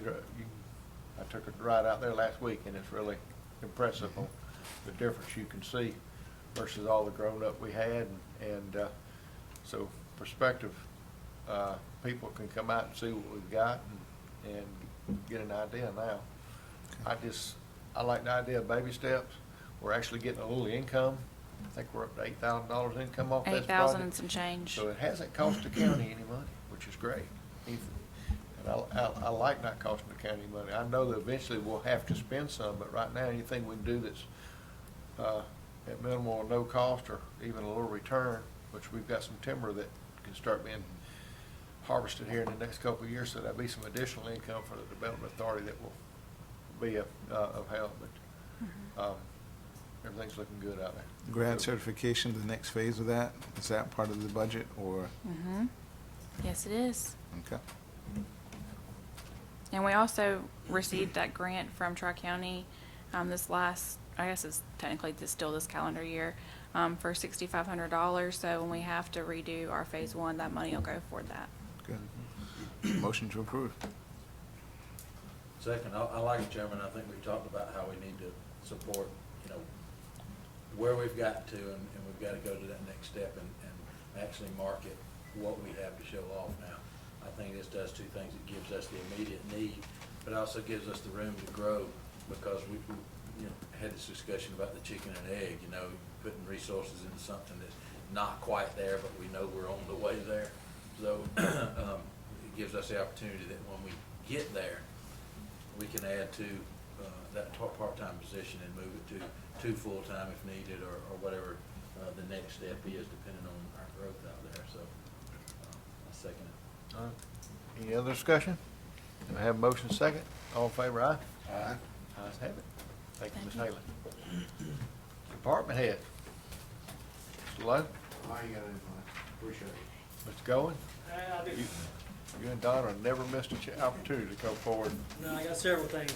I took a ride out there last week, and it's really impressive on the difference you can see versus all the grown-up we had, and so prospective people can come out and see what we've got and get an idea now. I like the idea of baby steps. We're actually getting a little income. I think we're up to $8,000 income off this project. 8,000 and some change. So it hasn't cost the county any money, which is great. And I like not costing the county money. I know that eventually we'll have to spend some, but right now, anything we can do that's at minimal or no cost, or even a little return, which we've got some timber that can start being harvested here in the next couple of years, so there'll be some additional income for the Development Authority that will be of help, but everything's looking good out there. Grad certification, the next phase of that, is that part of the budget, or? Mm-hmm. Yes, it is. Okay. And we also received that grant from Tri-County this last, I guess it's technically still this calendar year, for $6,500. So when we have to redo our phase 1, that money will go for that. Good. Motion to approve. Second, I like it, Chairman. I think we've talked about how we need to support, where we've got to, and we've got to go to that next step and actually market what we have to show off now. I think this does 2 things. It gives us the immediate need, but also gives us the room to grow, because we had this discussion about the chicken and egg. putting resources into something that's not quite there, but we know we're on the way there. So, it gives us the opportunity that when we get there, we can add to, that part-time position and move it to full-time if needed, or whatever, the next step is, depending on our growth out there. So, I second it. All right. Any other discussion? Do I have a motion second? All in favor, aye? Aye. Ayes have it. Thank you, Ms. Haley. Department head. Mr. Lowe? I ain't got anything. Appreciate it. Mr. Goins? You and Donna never missed an opportunity to come forward. No, I got several things.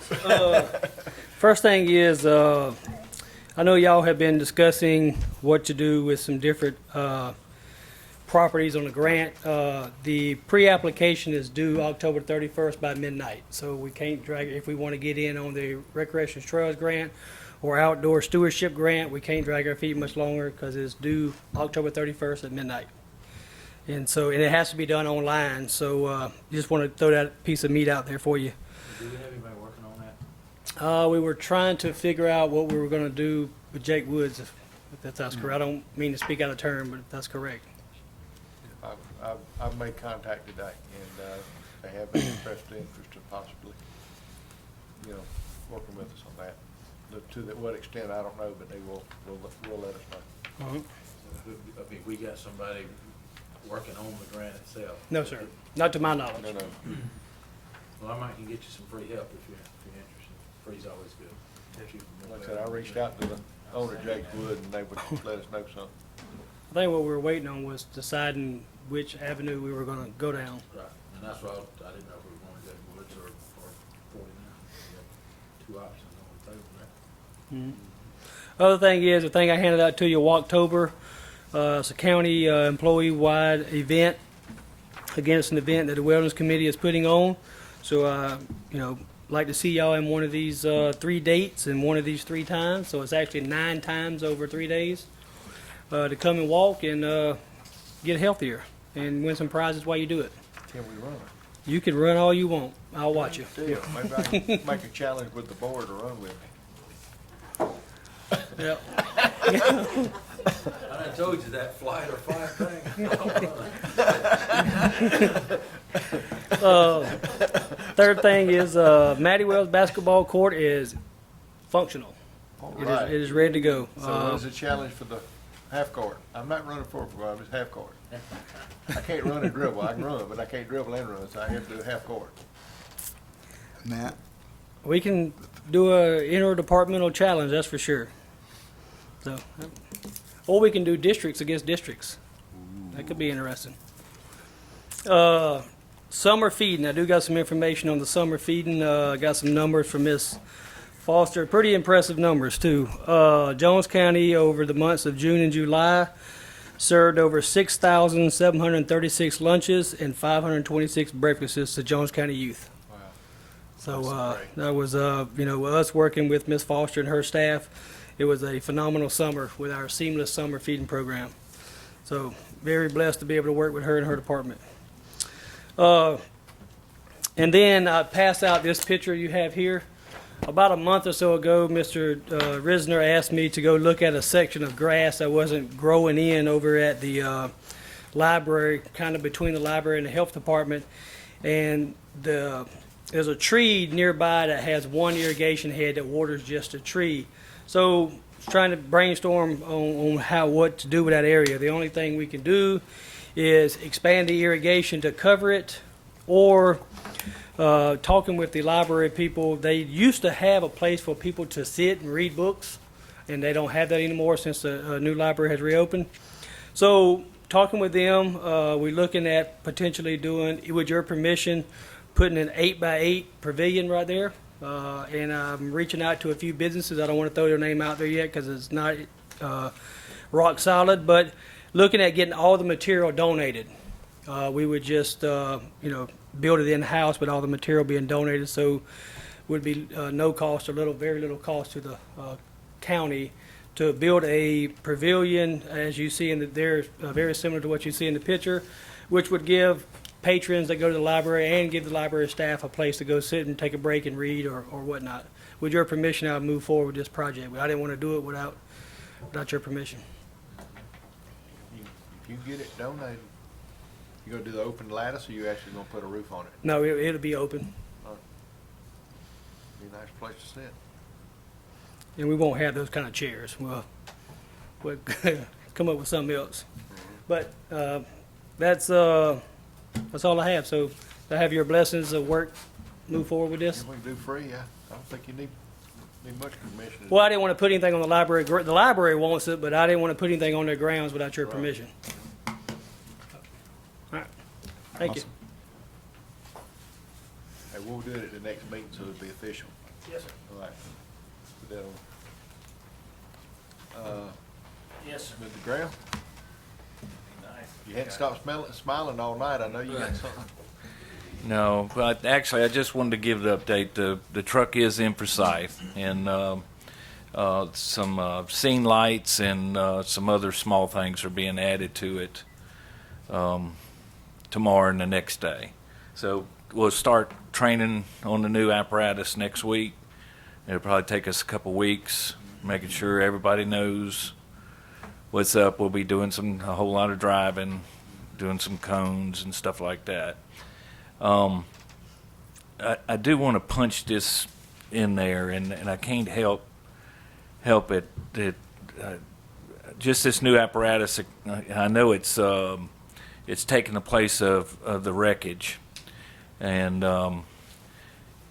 First thing is, I know y'all have been discussing what to do with some different properties on the grant. The pre-application is due October 31st by midnight, so we can't drag it. If we want to get in on the Recreation Trails grant or Outdoor Stewardship grant, we can't drag our feet much longer because it's due October 31st at midnight. And so, and it has to be done online, so just want to throw that piece of meat out there for you. Do we have anybody working on that? We were trying to figure out what we were going to do with Jake Woods, if that's correct. I don't mean to speak out of turn, but if that's correct. I've made contact today, and they have been expressed interest in possibly, working with us on that. To what extent, I don't know, but they will let us know. Uh-huh. I mean, we got somebody working on the grant itself. No, sir. Not to my knowledge. No. Well, I might can get you some free help if you're interested. Free's always good. Like I said, I reached out to the owner, Jake Wood, and they would let us know something. I think what we were waiting on was deciding which avenue we were going to go down. Right, and that's why I didn't know if we wanted to go to Woods or 49. We have two options on the table there. Mm-hmm. Other thing is, the thing I handed out to you, Walktober. It's a county employee-wide event against an event that the Wellness Committee is putting on. So, like to see y'all in one of these 3 dates and one of these 3 times. So it's actually 9 times over 3 days to come and walk and get healthier and win some prizes while you do it. Can we run it? You can run all you want. I'll watch you. Deal. Maybe I can make a challenge with the board to run with me. Yep. I done told you that flight or fight thing. Third thing is Matty Wells basketball court is functional. All It right. is ready to go. So what is the challenge for the half court? I'm not running forward, I'm just half court. I can't run and dribble. I can run, but I can't dribble and run, so I have to do half court. Matt? We can do a interdepartmental challenge, that's for sure. So, or we can do districts against districts. That could be interesting. Summer feeding. I do got some information on the summer feeding. Got some numbers from Miss Foster. Pretty impressive numbers too. Jones County over the months of June and July served over 6,736 lunches and 526 breakfasts to Jones County youth. Wow. So that was, us working with Miss Foster and her staff. It was a phenomenal summer with our seamless summer feeding program. So very blessed to be able to work with her and her department. And then I passed out this picture you have here. About a month or so ago, Mr. Risner asked me to go look at a section of grass that wasn't growing in over at the library, kind of between the library and the health department. And there's a tree nearby that has one irrigation head that waters just a tree. So trying to brainstorm on what to do with that area. The only thing we can do is expand the irrigation to cover it, or talking with the library people. They used to have a place for people to sit and read books, and they don't have that anymore since the new library has reopened. So talking with them, we're looking at potentially doing, with your permission, putting an 8x8 pavilion right there. And I'm reaching out to a few businesses. I don't want to throw their name out there yet because it's not rock solid, but looking at getting all the material donated. We would just, build it in-house with all the material being donated, so would be no cost or very little cost to the county to build a pavilion, as you see they're very similar to what you see in the picture, which would give patrons that go to the library and give the library staff a place to go sit and take a break and read or whatnot. With your permission, I'll move forward with this project, but I didn't want to do it without without your permission. If you get it donated, you gonna do the open lattice, or you actually gonna put a roof on it? No, it'll be open, Be a nice place to sit. and we won't have those kind of chairs. We'll come up with something else. But that's all I have. So I have your blessings of work, move forward with this. If we can do free, I don't think you need much permission. Well, I didn't want to put anything on the library. The library wants it, but I didn't want to put anything on their grounds without your permission. All right. Thank you. Hey, we'll do it at the next meeting, so it'll be official. Yes, sir. All right. Put that on. Yes, sir. Mr. Graham, you hadn't stopped smiling all night. I know you got something. No, but actually, I just wanted to give the update. The truck is in Forsyth, and some scene lights and some other small things are being added to it tomorrow and the next day. So we'll start training on the new apparatus next week. It'll probably take us a couple weeks, making sure everybody knows what's up. We'll be doing a whole lot of driving, doing some cones and stuff like that. I do want to punch this in there, and I can't help it. Just this new apparatus, I know it's taking the place of the wreckage, and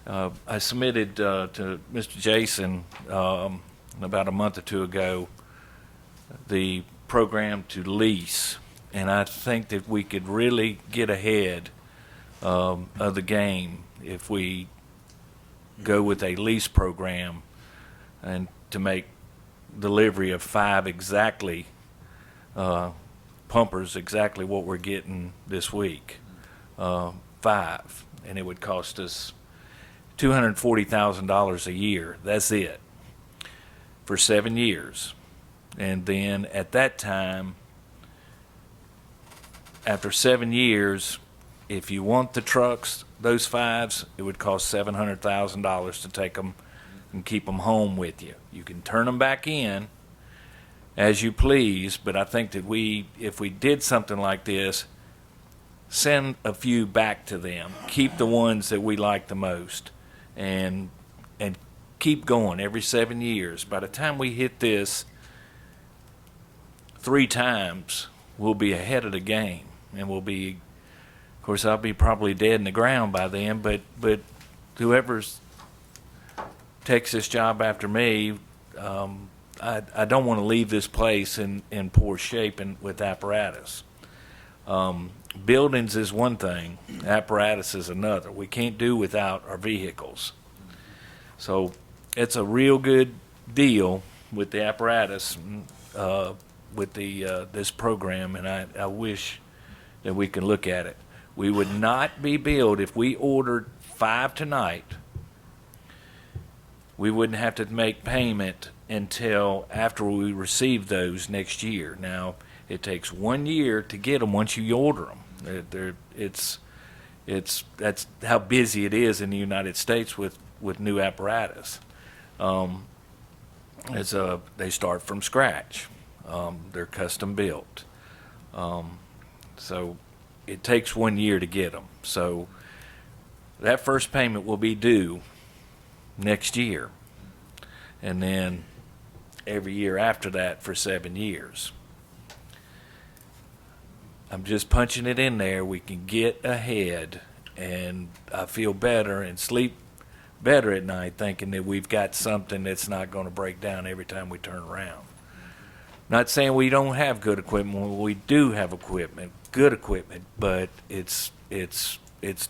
I submitted to Mr. Jason about a month or two ago the program to lease, and I think that we could really get ahead of the game if we go with a lease program and to make delivery of 5 exactly pumpers, exactly what we're getting this week, 5, and it would cost us $240,000 a year. That's it for 7 years. And then at that time, after 7 years, if you want the trucks, those 5s, it would cost $700,000 to take them and keep them home with you. You can turn them back in as you please, but I think that if we did something like this, send a few back to them, keep the ones that we like the most, and keep going every 7 years. By the time we hit this 3 times, we'll be ahead of the game, and we'll be. Of course, I'll be probably dead in the ground by then, but whoever takes this job after me, I don't want to leave this place in poor shape and with apparatus. Buildings is one thing, apparatus is another. We can't do without our vehicles. So it's a real good deal with the apparatus, with this program, and I wish that we could look at it. We would not be billed if we ordered 5 tonight. We wouldn't have to make payment until after we receive those next year. Now, it takes 1 year to get them once you order them. That's how busy it is in the United States with new apparatus. They start from scratch. They're custom built. So it takes 1 year to get them. So that first payment will be due next year, and then every year after that for 7 years. I'm just punching it in there. We can get ahead, and I feel better and sleep better at night thinking that we've got something that's not going to break down every time we turn around. Not saying we don't have good equipment. We do have equipment, good equipment, but it's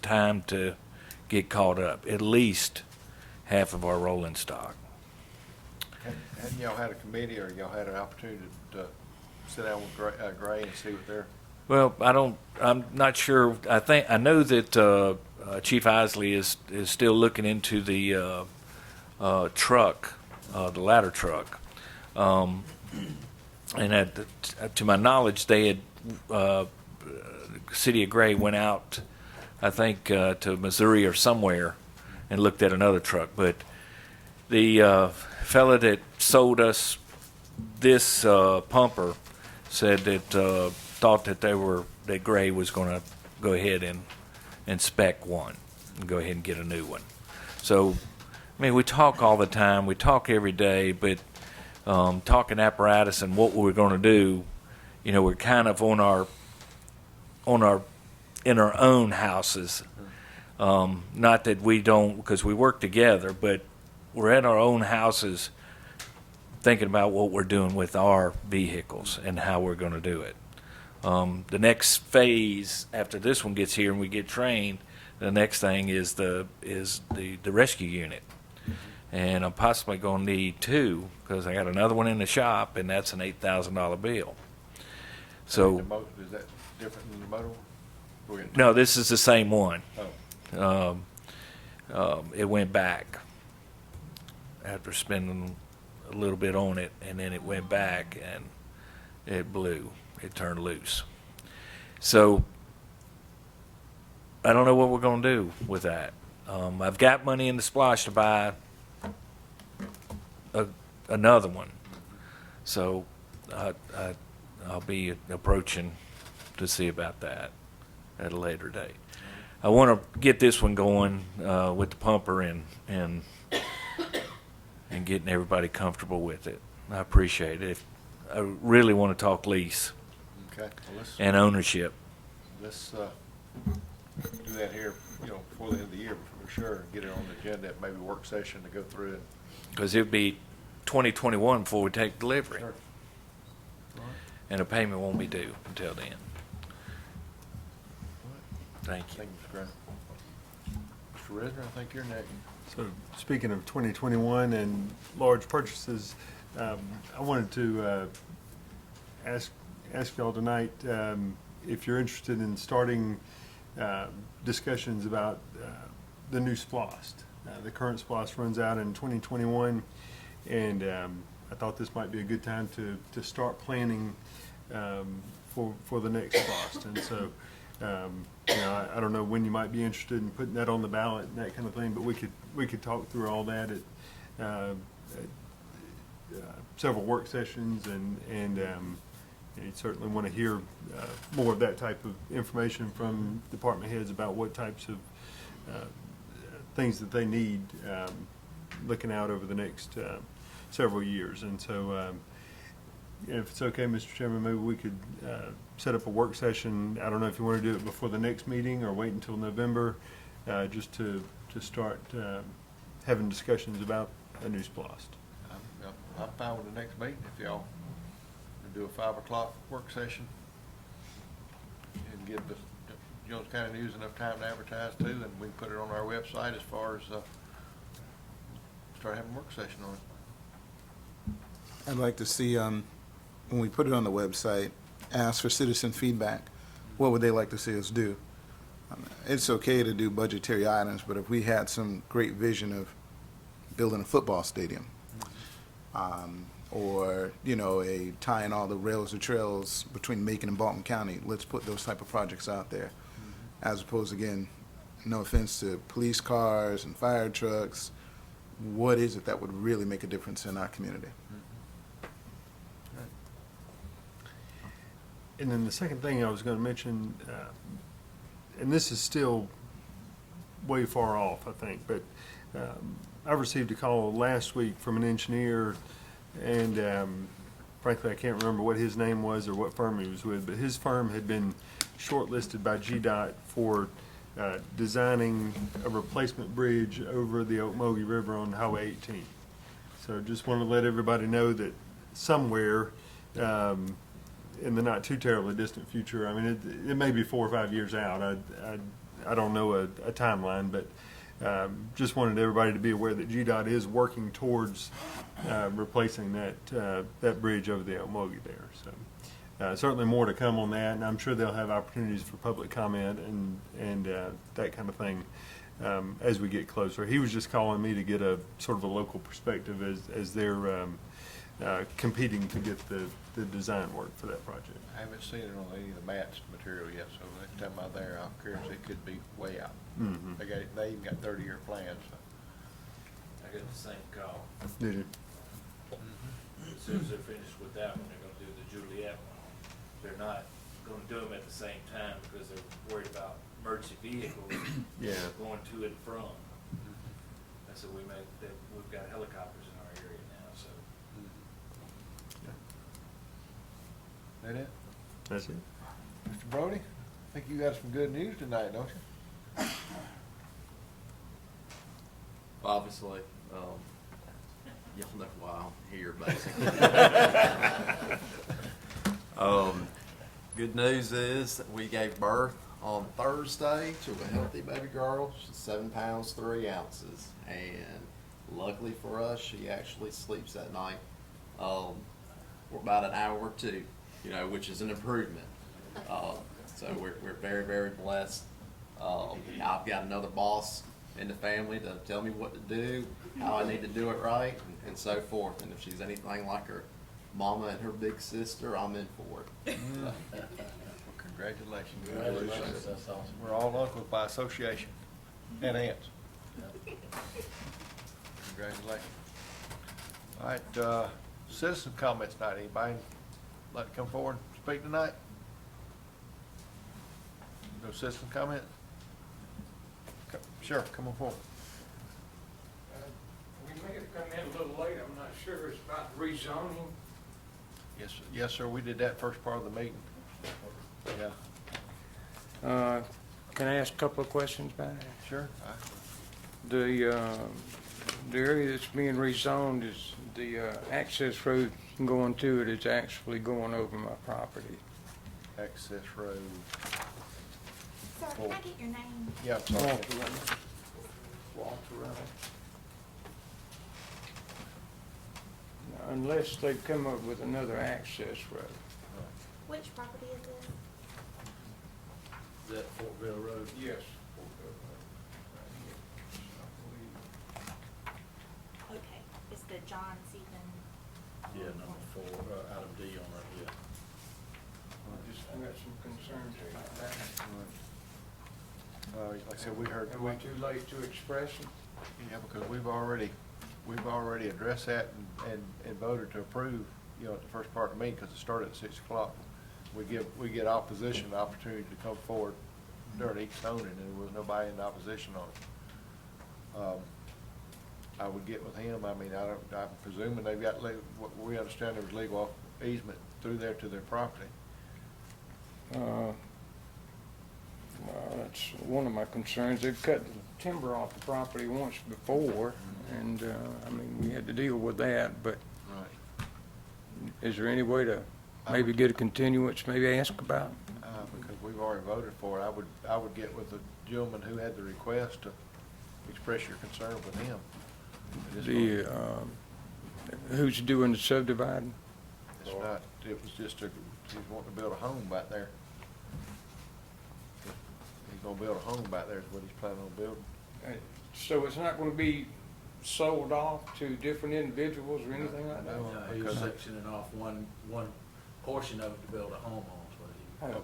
time to get caught up. At least half of our rolling stock. Hadn't y'all had a committee, or y'all had an opportunity to sit down with Gray and see what they're? Well, I'm not sure. I know that Chief Isley is still looking into the truck, the ladder truck. And to my knowledge, they had City of Gray went out, I think, to Missouri or somewhere, and looked at another truck. But the fella that sold us this pumper said that thought that that Gray was going to go ahead and inspect one and go ahead and get a new one. So, I mean, we talk all the time, we talk every day, but talking apparatus and what we're going to do, you know, we're kind of in our own houses. Not that we don't, because we work together, but we're in our own houses thinking about what we're doing with our vehicles and how we're going to do it. The next phase after this one gets here and we get trained, the next thing is the rescue unit. And I'm possibly going to need two because I got another one in the shop, and that's an $8,000 bill. So, Is that different than the motor one? Go ahead. no, this is the same one. Oh. It went back after spending a little bit on it, and then it went back and it blew. It turned loose. So I don't know what we're going to do with that. I've got money in the splash to buy another one. So I'll be approaching to see about that at a later date. I want to get this one going with the pumper and getting everybody comfortable with it. I appreciate it. I really want to talk lease Okay, well, and ownership. let's do that here, you know, before the end of the year for sure, and get it on the agenda, maybe work session to go through it. Because it'll be 2021 before we take delivery. Sure. And the payment won't be due until then. Thank you. Thank you, Mr. Graham. Mr. Risner, I think you're next. So, speaking of 2021 and large purchases, I wanted to ask y'all tonight if you're interested in starting discussions about the new SPLOST. The current SPLOST runs out in 2021, and I thought this might be a good time to start planning for the next SPLOST. And so, you know, I don't know when you might be interested in putting that on the ballot and that kind of thing, but we could talk through all that at several work sessions, and you certainly want to hear more of that type of information from department heads about what types of things that they need looking out over the next several years. And so if it's okay, Mr. Chairman, maybe we could set up a work session. I don't know if you want to do it before the next meeting or wait until November, just to start having discussions about a new SPLOST. I'm fine with the next meeting if y'all do a 5 o'clock work session and give the Jones County News enough time to advertise too, and we can put it on our website as far as start having a work session on it. I'd like to see, when we put it on the website, ask for citizen feedback. What would they like to see us do? It's okay to do budgetary items, but if we had some great vision of building a football stadium, or, you know, tying all the rails or trails between Macon and Baltimore County, let's put those type of projects out there. As opposed, again, no offense to police cars and fire trucks, what is it that would really make a difference in our community? And then the second thing I was going to mention, and this is still way far off, I think, but I received a call last week from an engineer, and frankly, I can't remember what his name was or what firm he was with, but his firm had been shortlisted by GDOT for designing a replacement bridge over the Ocmulgee River on Highway 18. So just want to let everybody know that somewhere in the not too terribly distant future, I mean, it may be 4 or 5 years out. I don't know a timeline, but just wanted everybody to be aware that GDOT is working towards replacing that bridge over the Ocmulgee there. So certainly more to come on that, and I'm sure they'll have opportunities for public comment and that kind of thing as we get closer. He was just calling me to get a sort of a local perspective as they're competing to get the design work for that project. I haven't seen it on any of the MATS material yet, so next time I'm there, I'm curious, it could be way out. Mm-hmm. They even got 30-year plans, so. I get the same call. Did you? as soon as they're finished with that one, they're gonna do the Juliet one. They're not gonna do them at the same time because they're worried about emergency vehicles Yeah. going to and from. And so we've got helicopters in our area now, so. That it? That's it. Mr. Brody, I think you got some good news tonight, don't you? Obviously, y'all know why I'm here, basically. Good news is that we gave birth on Thursday to a healthy baby girl. She's 7 pounds 3 ounces, and luckily for us, she actually sleeps at night for about an hour or two, which is an improvement. So we're very, very blessed. I've got another boss in the family to tell me what to do, how I need to do it right, and so forth. And if she's anything like her mama and her big sister, I'm in for it. Well, congratulations. Congratulations, that's awesome. We're all uncles by association and aunts. Congratulations. All right, citizen comments tonight. Anybody like to come forward and speak tonight? No citizen comment? Sure, come on forward. We may have come in a little late, I'm not sure, it's about rezoning. Yes, sir, we did that first part of the meeting. Yeah. Can I ask a couple of questions about it? Sure. The area that's being rezoned is the access road going to it is actually going over my property. Access road. Sir, can I get your name? Yeah, I'm sorry. Walter Reynolds. Unless they come up with another access road. Which property is this? Is that Fortville Road? Yes. Okay, it's the John Stephen. Yeah, number 4, item D on it, yeah. I got some concerns about that. Like I said, we heard. Am I too late to express them? Yeah, because we've already addressed that and voted to approve, at the first part of the meeting, because it started at 6 o'clock. We get opposition the opportunity to come forward during each zoning, and there was nobody in opposition on it. I would get with him. I mean, I'm presuming they've got, we understand there was legal easement through there to their property. Well, that's one of my concerns. They've cut the timber off the property once before, and, we had to deal with that, but Right. is there any way to maybe get a continuance, maybe ask about? Because we've already voted for it. I would get with the gentleman who had the request to express your concern with him. Who's doing the subdividing? It's not, it was just he's wanting to build a home back there. He's gonna build a home back there is what he's planning on building. So it's not gonna be sold off to different individuals or anything like that? No. No, he was sectioning off one portion of it to build a home on, is what he. Oh,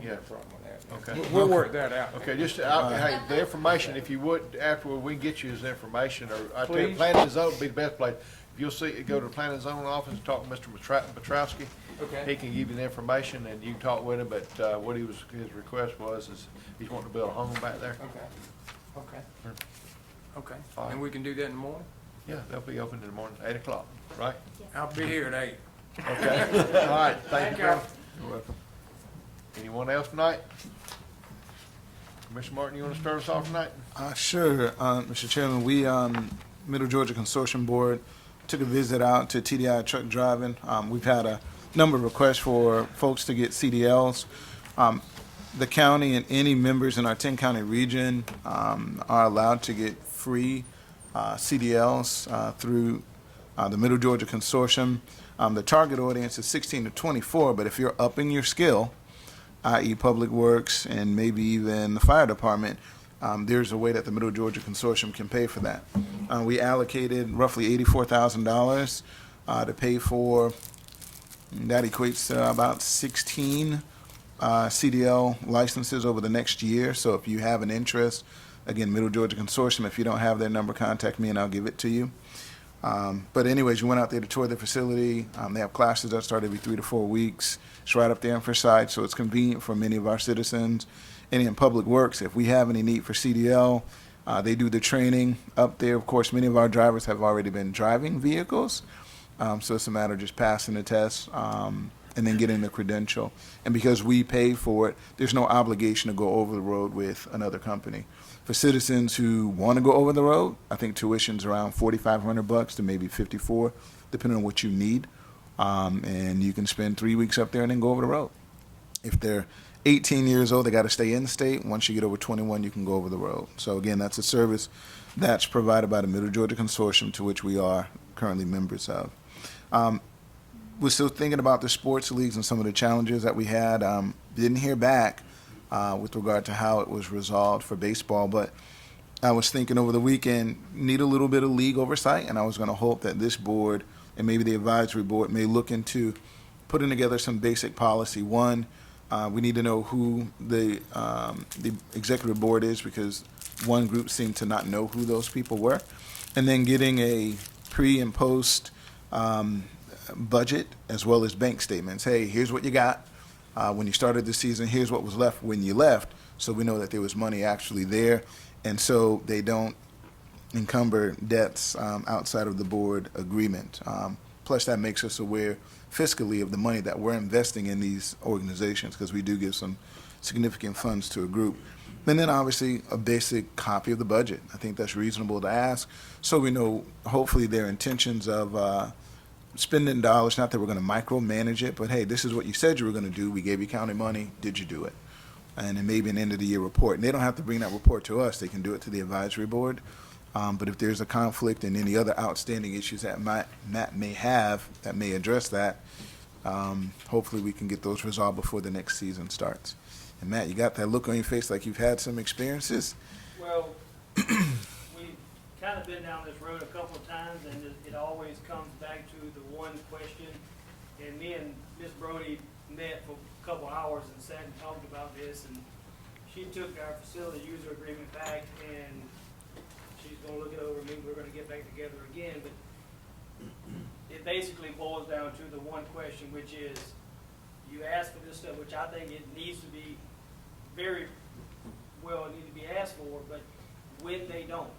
Yeah. no problem with that. Okay. We'll work that out. Okay, just, hey, the information, if you would, afterward, we can get you his information, or I tell you, Please. planning and zone would be the best place. If you'll see, go to the planning and zone office and talk to Mr. Petrowski. Okay. He can give you the information, and you can talk with him, but, what his request was, is he's wanting to build a home back there. Okay. Okay. Fine. And we can do that in the morning? Yeah, they'll be open in the morning, 8 o'clock, right? I'll be here at 8. Okay, all right, thank you, y'all. Bill. You're welcome. Anyone else tonight? Commissioner Martin, you want to start us off tonight? Sure, Mr. Chairman. We, Middle Georgia Consortium Board, took a visit out to TDI Truck Driving. We've had a number of requests for folks to get CDLs. The county and any members in our 10-county region are allowed to get free CDLs through the Middle Georgia Consortium. The target audience is 16 to 24, but if you're upping your skill, i.e. Public Works and maybe even the fire department, there's a way that the Middle Georgia Consortium can pay for that. We allocated roughly $84,000 to pay for, that equates to about 16 CDL licenses over the next year. So if you have an interest, again, Middle Georgia Consortium, if you don't have their number, contact me and I'll give it to you. But anyways, we went out there to tour the facility. They have classes that start every 3 to 4 weeks. It's right up there in Forsyth, so it's convenient for many of our citizens. And in Public Works, if we have any need for CDL, they do the training up there. Of course, many of our drivers have already been driving vehicles, so it's a matter of just passing the test and then getting the credential. And because we pay for it, there's no obligation to go over the road with another company. For citizens who want to go over the road, I think tuition's around $4,500 to maybe $54, depending on what you need. And you can spend 3 weeks up there and then go over the road. If they're 18 years old, they got to stay in the state. Once you get over 21, you can go over the road. So again, that's a service that's provided by the Middle Georgia Consortium, to which we are currently members of. We're still thinking about the sports leagues and some of the challenges that we had. Didn't hear back with regard to how it was resolved for baseball, but I was thinking over the weekend, need a little bit of league oversight, and I was going to hope that this board and maybe the advisory board may look into putting together some basic policy. One, we need to know who the executive board is, because one group seemed to not know who those people were, and then getting a pre and post budget as well as bank statements. Hey, here's what you got when you started the season. Here's what was left when you left, so we know that there was money actually there, and so they don't encumber debts outside of the board agreement. Plus, that makes us aware fiscally of the money that we're investing in these organizations, because we do give some significant funds to a group. And then obviously a basic copy of the budget. I think that's reasonable to ask, so we know hopefully their intentions of spending dollars, not that we're going to micromanage it, but hey, this is what you said you were going to do. We gave you county money. Did you do it? And then maybe an end of the year report. And they don't have to bring that report to us. They can do it to the advisory board. But if there's a conflict and any other outstanding issues that Matt may have that may address that, hopefully we can get those resolved before the next season starts. And Matt, you got that look on your face like you've had some experiences? Well, we've kind of been down this road a couple of times, and it always comes back to the one question. And me and Ms. Brody met for a couple hours and sat and talked about this, and she took our facility user agreement back, and she's going to look it over. Me, we're going to get back together again, but it basically boils down to the one question, which is, you ask for this stuff, which I think it needs to be very well, it needs to be asked for, but when they don't,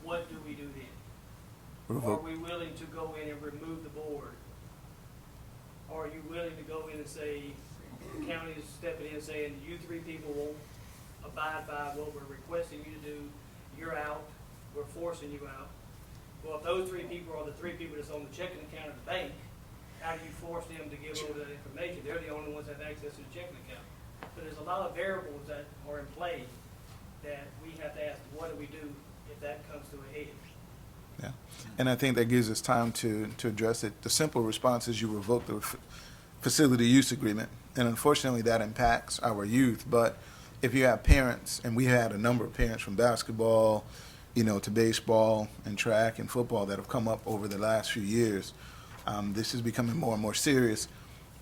what do we do then? Are we willing to go in and remove the board? Are you willing to go in and say, the county is stepping in and saying, you three people won't abide by what we're requesting you to do, you're out, we're forcing you out. Well, if those three people are the three people that's on the checking account of the bank, how do you force them to give over that information? They're the only ones that have access to the checking account. So there's a lot of variables that are in play that we have to ask, what do we do if that comes to a head? Yeah, and I think that gives us time to address it. The simple response is you revoke the facility use agreement, and unfortunately that impacts our youth. But if you have parents, and we had a number of parents from basketball, to baseball and track and football that have come up over the last few years, this is becoming more and more serious.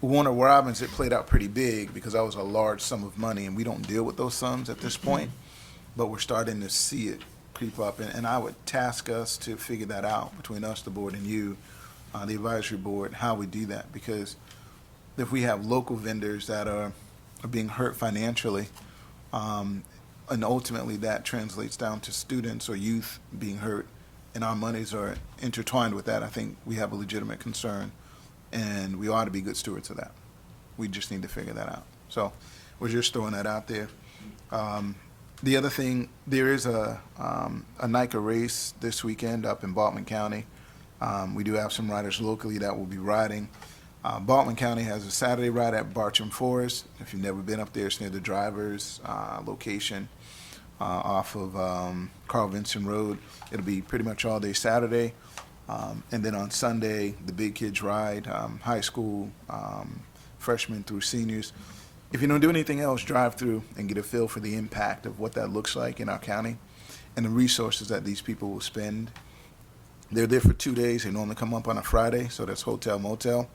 Warner Robins, it played out pretty big because that was a large sum of money, and we don't deal with those sums at this point, but we're starting to see it creep up, and I would task us to figure that out between us, the board, and you, the advisory board, how we do that, because if we have local vendors that are being hurt financially, and ultimately that translates down to students or youth being hurt, and our monies are intertwined with that, I think we have a legitimate concern, and we ought to be good stewards of that. We just need to figure that out. So we're just throwing that out there. The other thing, there is a NICA race this weekend up in Baldwin County. We do have some riders locally that will be riding. Baldwin County has a Saturday ride at Bartram Forest. If you've never been up there, it's near the driver's location off of Carl Vinson Road. It'll be pretty much all day Saturday. And then on Sunday, the big kids ride, high school, freshmen through seniors. If you don't do anything else, drive through and get a feel for the impact of what that looks like in our county and the resources that these people will spend. They're there for 2 days. They normally come up on a Friday, so that's hotel, motel.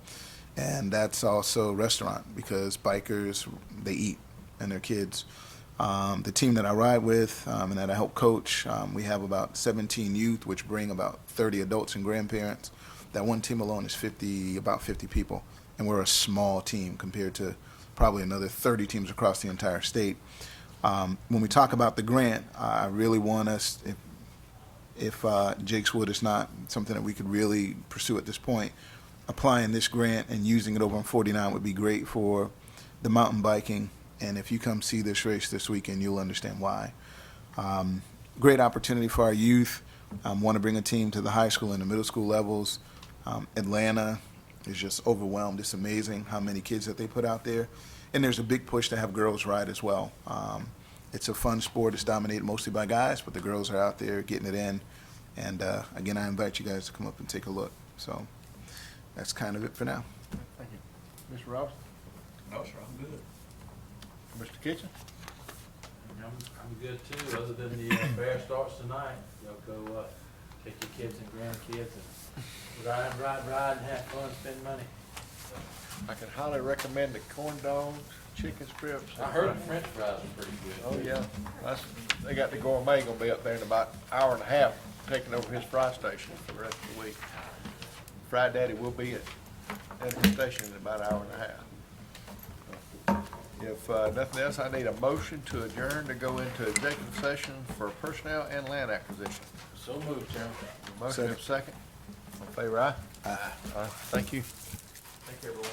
And that's also restaurant, because bikers, they eat, and their kids. The team that I ride with and that I help coach, we have about 17 youth, which bring about 30 adults and grandparents. That one team alone is about 50 people, and we're a small team compared to probably another 30 teams across the entire state. When we talk about the grant, I really want us, if Jake's Wood is not something that we could really pursue at this point, applying this grant and using it over on 49 would be great for the mountain biking. And if you come see this race this weekend, you'll understand why. Great opportunity for our youth. Want to bring a team to the high school and the middle school levels. Atlanta is just overwhelmed. It's amazing how many kids that they put out there. And there's a big push to have girls ride as well. It's a fun sport. It's dominated mostly by guys, but the girls are out there getting it in. And again, I invite you guys to come up and take a look. So that's kind of it for now. Thank you. Mr. Ross? No, sir, I'm good. Mr. Kitchen? I'm good too, other than the fair starts tonight. Y'all go, take your kids and grandkids and ride and have fun, spend money. I can highly recommend the corn dogs, chicken strips. I heard the french fries are pretty good. Oh, yeah. They got the gourmet gonna be up there in about an hour and a half, taking over his fry station for the rest of the week. Fried Daddy will be at the station in about an hour and a half. If nothing else, I need a motion to adjourn to go into executive session for personnel and land acquisition. So moved, Chairman. Motion and a second. All in favor, aye? Aye. Thank you. Thank you, everyone.